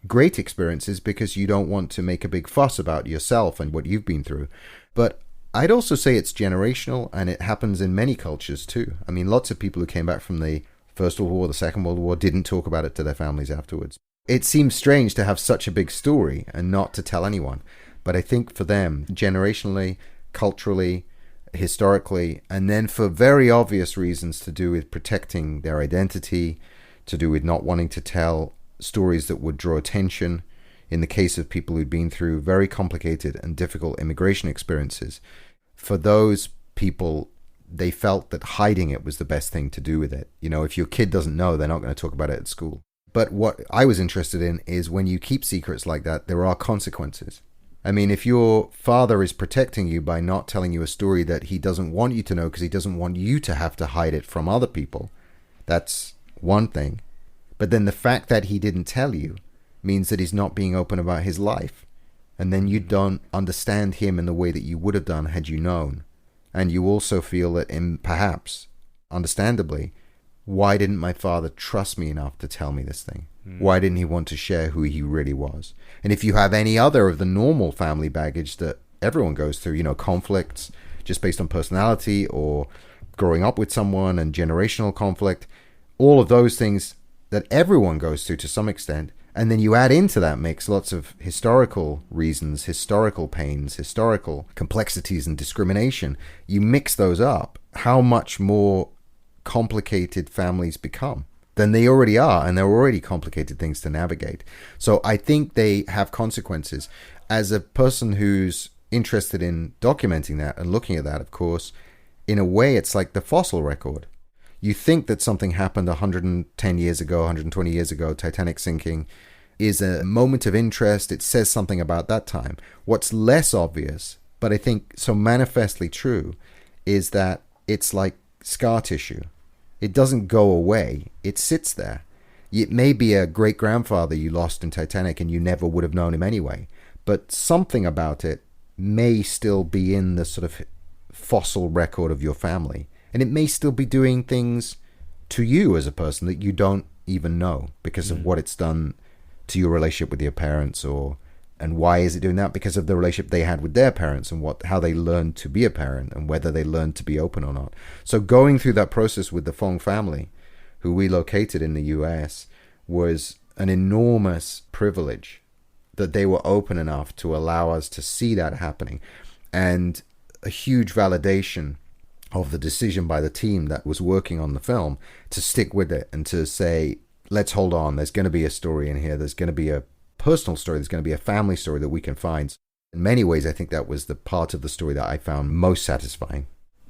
great experiences because you don't want to make a big fuss about yourself and what you've been through. But I'd also say it's generational, and it happens in many cultures too. I mean, lots of people who came back from the First World War, the Second World War, didn't talk about it to their families afterwards. It seems strange to have such a big story and not to tell anyone. But I think for them, generationally, culturally, historically, and then for very obvious reasons to do with protecting their identity, to do with not wanting to tell stories that would draw attention in the case of people who'd been through very complicated and difficult immigration experiences. For those people, they felt that hiding it was the best thing to do with it. You know, if your kid doesn't know, they're not going to talk about it at school. But what I was interested in is when you keep secrets like that, there are consequences. I mean, if your father is protecting you by not telling you a story that he doesn't want you to know because he doesn't want you to have to hide it from other people, that's one thing. But then the fact that he didn't tell you means that he's not being open about his life. And then you don't understand him in the way that you would have done had you known. And you also feel that, perhaps, understandably, why didn't my father trust me enough to tell me this thing? Why didn't he want to share who he really was? And if you have any other of the normal family baggage that everyone goes through, conflicts just based on personality or growing up with someone and generational conflict, all of those things that everyone goes through to some extent, and then you add into that mix lots of historical reasons, historical pains, historical complexities and discrimination, you mix those up, how much more complicated families become than they already are, and they're already complicated things to navigate. So I think they have consequences. As a person who's interested in documenting that and looking at that, of course, in a way it's like the fossil record. You think that something happened 110 years ago, 120 years ago, Titanic sinking, is a moment of interest. It says something about that time. What's less obvious, but I think so manifestly true, is that it's like scar tissue. It doesn't go away. It sits there. It may be a great-grandfather you lost in Titanic and you never would have known him anyway, but something about it may still be in the sort of fossil record of your family. And it may still be doing things to you as a person that you don't even know because of what it's done to your relationship with your parents, and why is it doing that? Because of the relationship they had with their parents and how they learned to be a parent and whether they learned to be open or not. So going through that process with the Fong family, who we located in the US, was an enormous privilege that they were open enough to allow us to see that happening, and a huge validation of the decision by the team that was working on the film to stick with it and to say, let's hold on, there's going to be a story in here, there's going to be a personal story, there's going to be a family story that we can find. In many ways, I think that was the part of the story that I found most satisfying.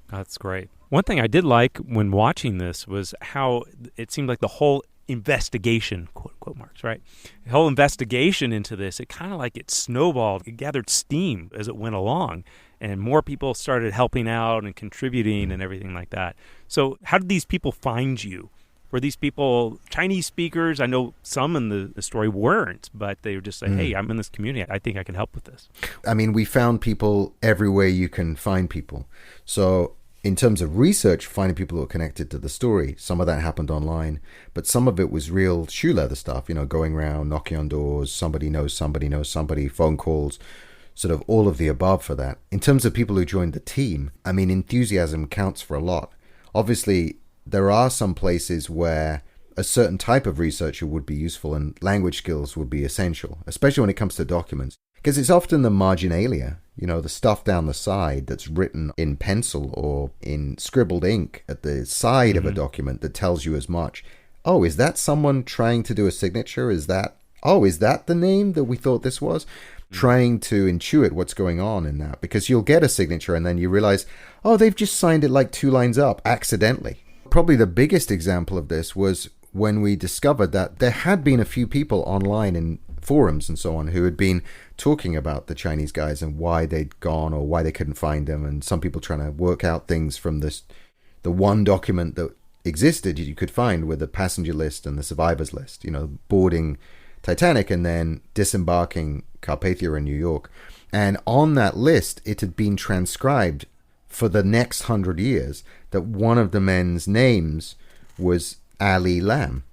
That's great. One thing I did like when watching this was how it seemed like the whole investigation, quote marks, right? The whole investigation into this, it kind of like it snowballed, it gathered steam as it went along, and more people started helping out and contributing and everything like that. So how did these people find you? Were these people Chinese speakers? I know some in the story weren't, but they were just saying, hey, I'm in this community. I think I can help with this. I mean, we found people everywhere you can find people. So in terms of research, finding people who are connected to the story, some of that happened online, but some of it was real shoe leather stuff, going around, knocking on doors, somebody knows somebody, phone calls, sort of all of the above for that. In terms of people who joined the team, I mean, enthusiasm counts for a lot. Obviously, there are some places where a certain type of researcher would be useful and language skills would be essential, especially when it comes to documents, because it's often the marginalia, the stuff down the side that's written in pencil or in scribbled ink at the side of a document that tells you as much. Oh, is that someone trying to do a signature? Is that the name that we thought this was? Trying to intuit what's going on in that, because you'll get a signature and then you realize, oh, they've just signed it like 2 lines up accidentally. Probably the biggest example of this was when we discovered that there had been a few people online in forums and so on who had been talking about the Chinese guys and why they'd gone or why they couldn't find them, and some people trying to work out things from the one document that existed you could find with the passenger list and the survivors list, boarding Titanic and then disembarking Carpathia in New York. And on that list, it had been transcribed for the next 100 years that one of the men's names was Ali Lam.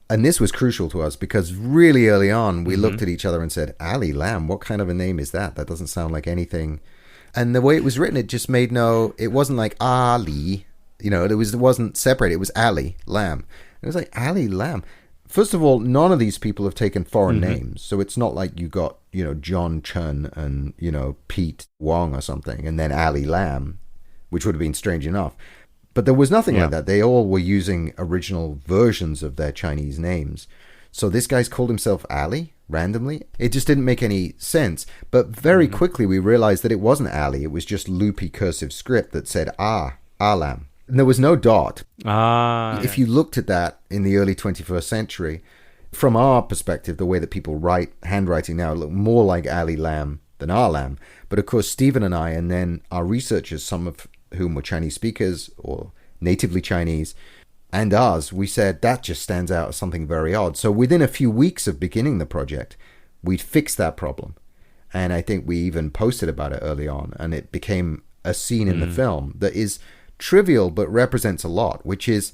And this was crucial to us because really early on, we looked at each other and said, Ali Lam, what kind of a name is that? That doesn't sound like anything. And the way it was written, it just made it wasn't like Ali, it wasn't separated. It was Ali Lam. It was like Ali Lam. First of all, none of these people have taken foreign names. So it's not like you got, John Chen and, Pete Wong or something, and then Ali Lam, which would have been strange enough. But there was nothing like that. They all were using original versions of their Chinese names. So this guy's called himself Ali randomly. It just didn't make any sense. But very quickly we realized that it wasn't Ali. It was just loopy cursive script that said Alam. And there was no dot. If you looked at that in the early 21st century, from our perspective, the way that people write handwriting now look more like Ali Lam than Lam. But of course, Stephen and I, and then our researchers, some of whom were Chinese speakers or natively Chinese, and us, we said that just stands out as something very odd. So within a few weeks of beginning the project, we'd fixed that problem. And I think we even posted about it early on, and it became a scene in the film that is trivial but represents a lot, which is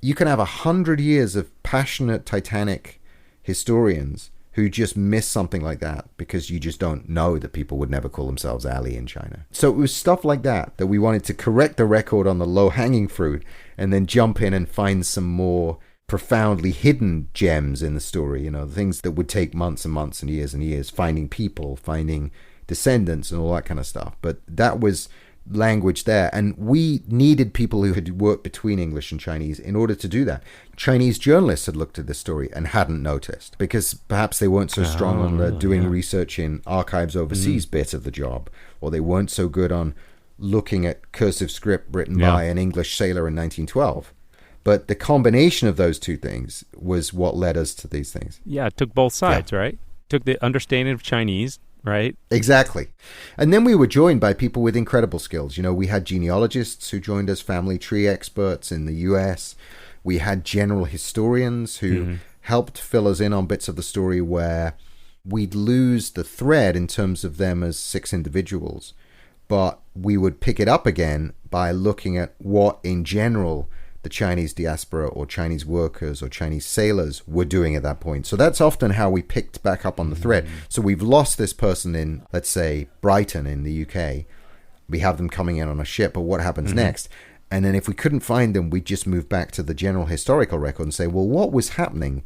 you can have 100 years of passionate Titanic historians who just miss something like that because you just don't know that people would never call themselves Ali in China. So it was stuff like that we wanted to correct the record on the low-hanging fruit and then jump in and find some more profoundly hidden gems in the story, you know, things that would take months and months and years, finding people, finding descendants and all that kind of stuff. But that was language there, and we needed people who had worked between English and Chinese in order to do that. Chinese journalists had looked at this story and hadn't noticed because perhaps they weren't so strong on doing research in archives overseas bit of the job, or they weren't so good on looking at cursive script written by an English sailor in 1912. But the combination of those two things was what led us to these things. Yeah, it took both sides, right? Took the understanding of Chinese, right? Exactly. And then we were joined by people with incredible skills. You know, we had genealogists who joined us, family tree experts in the US. We had general historians who helped fill us in on bits of the story where we'd lose the thread in terms of them as 6 individuals. But we would pick it up again by looking at what, in general, the Chinese diaspora or Chinese workers or Chinese sailors were doing at that point. So that's often how we picked back up on the thread. So we've lost this person in, let's say, Brighton in the UK. We have them coming in on a ship, but what happens next? And then if we couldn't find them, we just move back to the general historical record and say, well, what was happening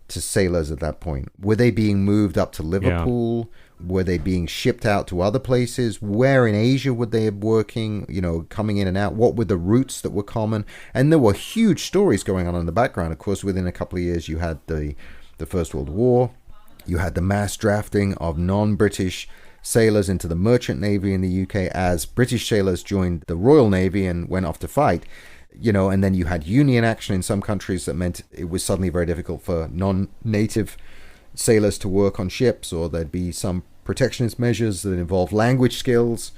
to sailors at that point? Were they being moved up to Liverpool? Were they being shipped out to other places? Where in Asia would they be working, you know, coming in and out? What were the routes that were common? And there were huge stories going on in the background. Of course, within a couple of years, you had the First World War. You had the mass drafting of non-British sailors into the merchant navy in the UK as British sailors joined the Royal Navy and went off to fight. You know, and then you had union action in some countries that meant it was suddenly very difficult for non-native sailors to work on ships, or there'd be some protectionist measures that involve language skills.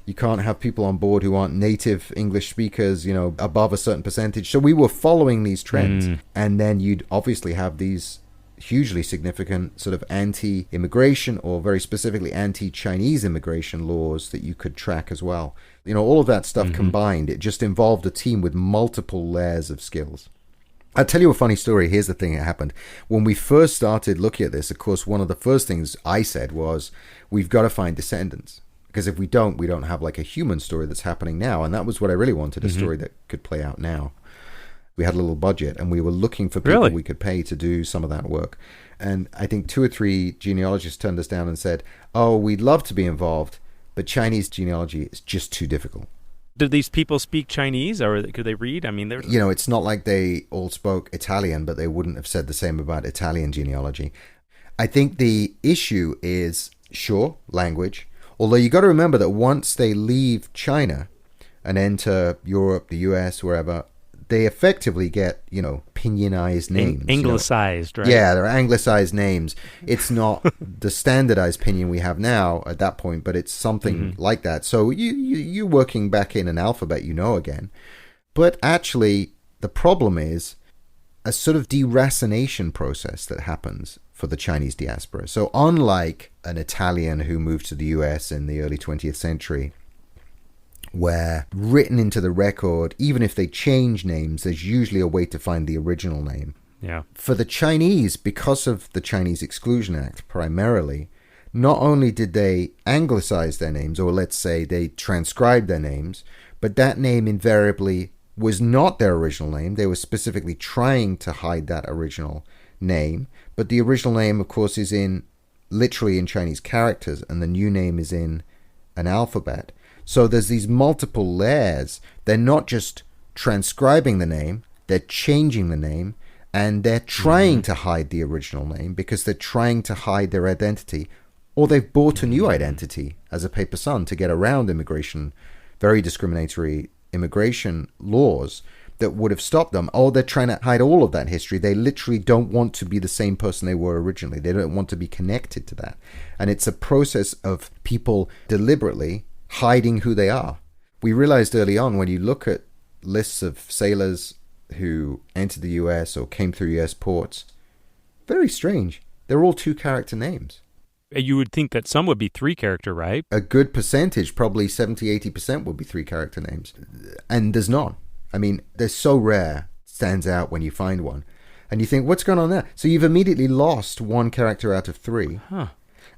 You can't have people on board who aren't native English speakers, you know, above a certain percentage. So we were following these trends. And then you'd obviously have these hugely significant sort of anti-immigration or very specifically anti-Chinese immigration laws that you could track as well. You know, all of that stuff combined, it just involved a team with multiple layers of skills. I'll tell you a funny story. Here's the thing that happened. When we first started looking at this, of course, one of the first things I said was, we've got to find descendants. Because if we don't have like a human story that's happening now. And that was what I really wanted, a story that could play out now. We had a little budget and we were looking for people we could pay to do some of that work. And I think 2 or 3 genealogists turned us down and said, oh, we'd love to be involved, but Chinese genealogy is just too difficult. Did these people speak Chinese, or could they read? I mean, you know, it's not like they all spoke Italian, but they wouldn't have said the same about Italian genealogy. I think the issue is, sure, language. Although you got to remember that once they leave China and enter Europe, the US, wherever, they effectively get, you know, pinyin-ized names. Anglicized, you know? Right? Yeah, they're anglicized names. It's not the standardized pinyin we have now at that point, but it's something like that. So you're working back in an alphabet you know again. But actually, the problem is a sort of deracination process that happens for the Chinese diaspora. So unlike an Italian who moved to the US in the early 20th century, where written into the record, even if they change names, there's usually a way to find the original name. Yeah. For the Chinese, because of the Chinese Exclusion Act primarily, not only did they anglicize their names, or let's say they transcribed their names, but that name invariably was not their original name. They were specifically trying to hide that original name. But the original name, of course, is literally in Chinese characters, and the new name is in an alphabet. So there's these multiple layers. They're not just transcribing the name, they're changing the name, and they're trying to hide the original name because they're trying to hide their identity, or they've bought a new identity as a paper son to get around immigration, very discriminatory immigration laws that would have stopped them. Oh, they're trying to hide all of that history. They literally don't want to be the same person they were originally. They don't want to be connected to that. And it's a process of people deliberately hiding who they are. We realized early on, when you look at lists of sailors who entered the US or came through US ports. Very strange. They're all 2-character names. You would think that some would be 3-character, right? A good percentage, probably 70-80% would be 3-character names. And there's none. I mean, they're so rare, stands out when you find one. And you think, what's going on there? So you've immediately lost 1 character out of 3. Huh.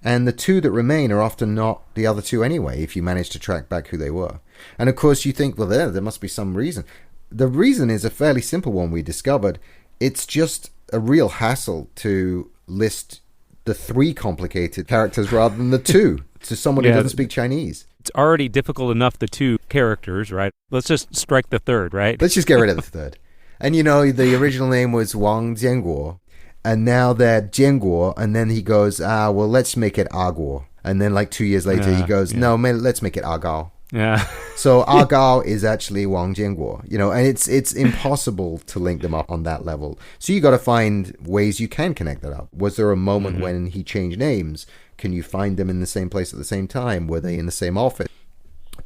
And the 2 that remain are often not the other 2 anyway, if you manage to track back who they were. And of course you think, well, there must be some reason. The reason is a fairly simple one we discovered. It's just a real hassle to list the 3 complicated characters rather than the 2 to someone who doesn't speak Chinese. It's already difficult enough, the 2 characters, right? Let's just strike the 3rd, right? Let's just get rid of the 3rd. And the original name was Wang Jianguo, and now they're Jianguo, and then he goes, well, let's make it Aguo. And then like 2 years later, he goes, no, man, let's make it Agao. Yeah. So Agao is actually Wang Jianguo, and it's impossible to link them up on that level. So you got to find ways you can connect that up. Was there a moment when he changed names? Can you find them in the same place at the same time? Were they in the same office?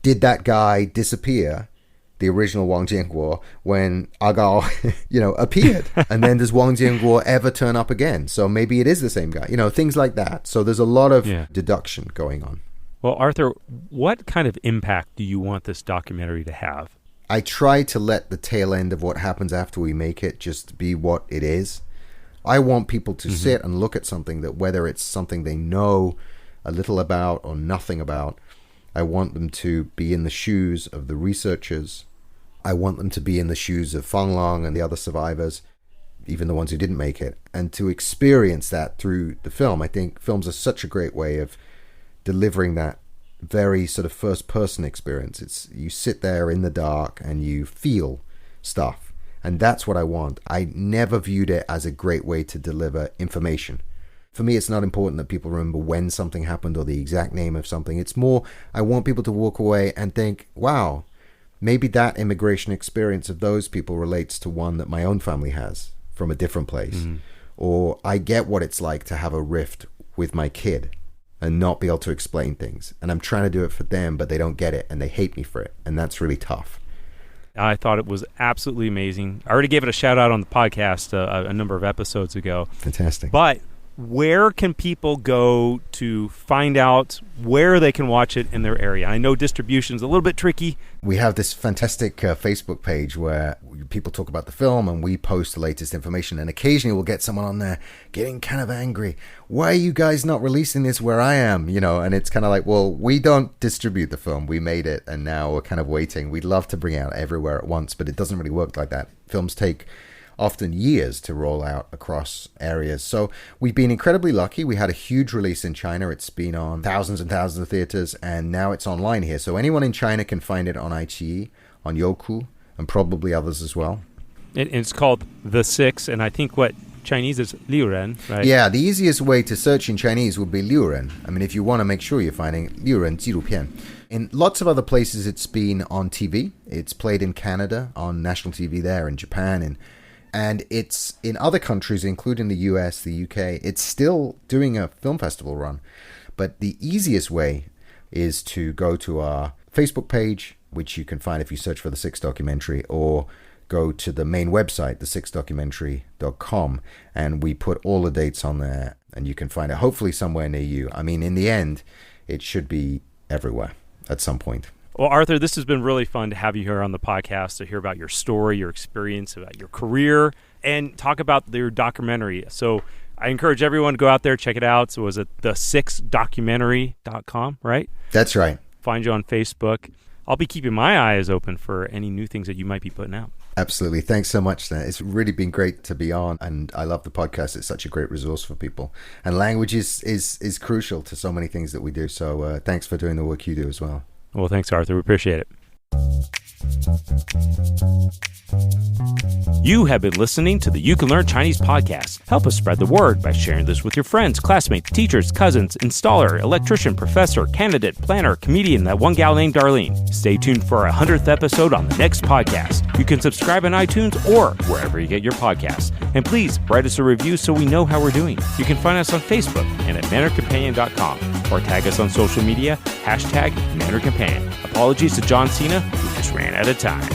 Did that guy disappear, the original Wang Jianguo, when Agao, appeared? And then does Wang Jianguo ever turn up again? So maybe it is the same guy, things like that. So there's a lot of deduction going on. Well, Arthur, what kind of impact do you want this documentary to have? I try to let the tail end of what happens after we make it just be what it is. I want people to sit and look at something that, whether it's something they know a little about or nothing about, I want them to be in the shoes of the researchers. I want them to be in the shoes of Fang Long and the other survivors, even the ones who didn't make it, and to experience that through the film. I think films are such a great way of delivering that very sort of first-person experience. It's you sit there in the dark and you feel stuff, and that's what I want. I never viewed it as a great way to deliver information. For me, it's not important that people remember when something happened or the exact name of something. It's more, I want people to walk away and think, wow, maybe that immigration experience of those people relates to one that my own family has from a different place. Or I get what it's like to have a rift with my kid and not be able to explain things. And I'm trying to do it for them, but they don't get it and they hate me for it. And that's really tough. I thought it was absolutely amazing. I already gave it a shout out on the podcast a number of episodes ago. Fantastic. But where can people go to find out where they can watch it in their area? I know distribution's a little bit tricky. We have this fantastic Facebook page where people talk about the film and we post the latest information, and occasionally we'll get someone on there getting kind of angry. Why are you guys not releasing this where I am? And it's kind of like, well, we don't distribute the film. We made it and now we're kind of waiting. We'd love to bring it out everywhere at once, but it doesn't really work like that. Films take often years to roll out across areas. So we've been incredibly lucky. We had a huge release in China. It's been on thousands and thousands of theaters, and now it's online here. So anyone in China can find it on iQIYI, on Youku, and probably others as well. It's called The Six, and I think what Chinese is Liu Ren, right? Yeah, the easiest way to search in Chinese would be Liu Ren. I mean, if you want to make sure you're finding Liu Ren 纪录片. In lots of other places, it's been on TV. It's played in Canada, on national TV there, in Japan, and it's in other countries, including the US, the UK. It's still doing a film festival run. But the easiest way is to go to our Facebook page, which you can find if you search for The Six Documentary, or go to the main website, thesixdocumentary.com, and we put all the dates on there, and you can find it hopefully somewhere near you. I mean, in the end, it should be everywhere at some point. Well, Arthur, this has been really fun to have you here on the podcast to hear about your story, your experience, about your career, and talk about your documentary. So I encourage everyone to go out there, check it out. So was it thesixdocumentary.com, right? That's right. Find you on Facebook. I'll be keeping my eyes open for any new things that you might be putting out. Absolutely. Thanks so much, Stan. It's really been great to be on, and I love the podcast. It's such a great resource for people. And language is crucial to so many things that we do. So thanks for doing the work you do as well. Well, thanks, Arthur. We appreciate it. You have been listening to the You Can Learn Chinese podcast. Help us spread the word by sharing this with your friends, classmates, teachers, cousins, installer, electrician, professor, candidate, planner, comedian, that one gal named Darlene. Stay tuned for our 100th episode on the next podcast. You can subscribe on iTunes or wherever you get your podcasts. And please write us a review so we know how we're doing. You can find us on Facebook and at MannerCompanion.com, or tag us on social media, #MannerCompanion. Apologies to John Cena, who just ran out of time.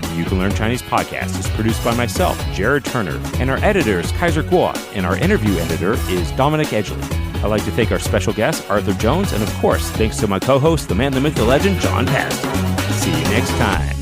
The You Can Learn Chinese podcast is produced by myself, Jared Turner, and our editor is Kaiser Kuo, and our interview editor is Dominic Edgley. I'd like to thank our special guest, Arthur Jones, and of course, thanks to my co-host, the man, the myth, the legend, John Pastor. See you next time.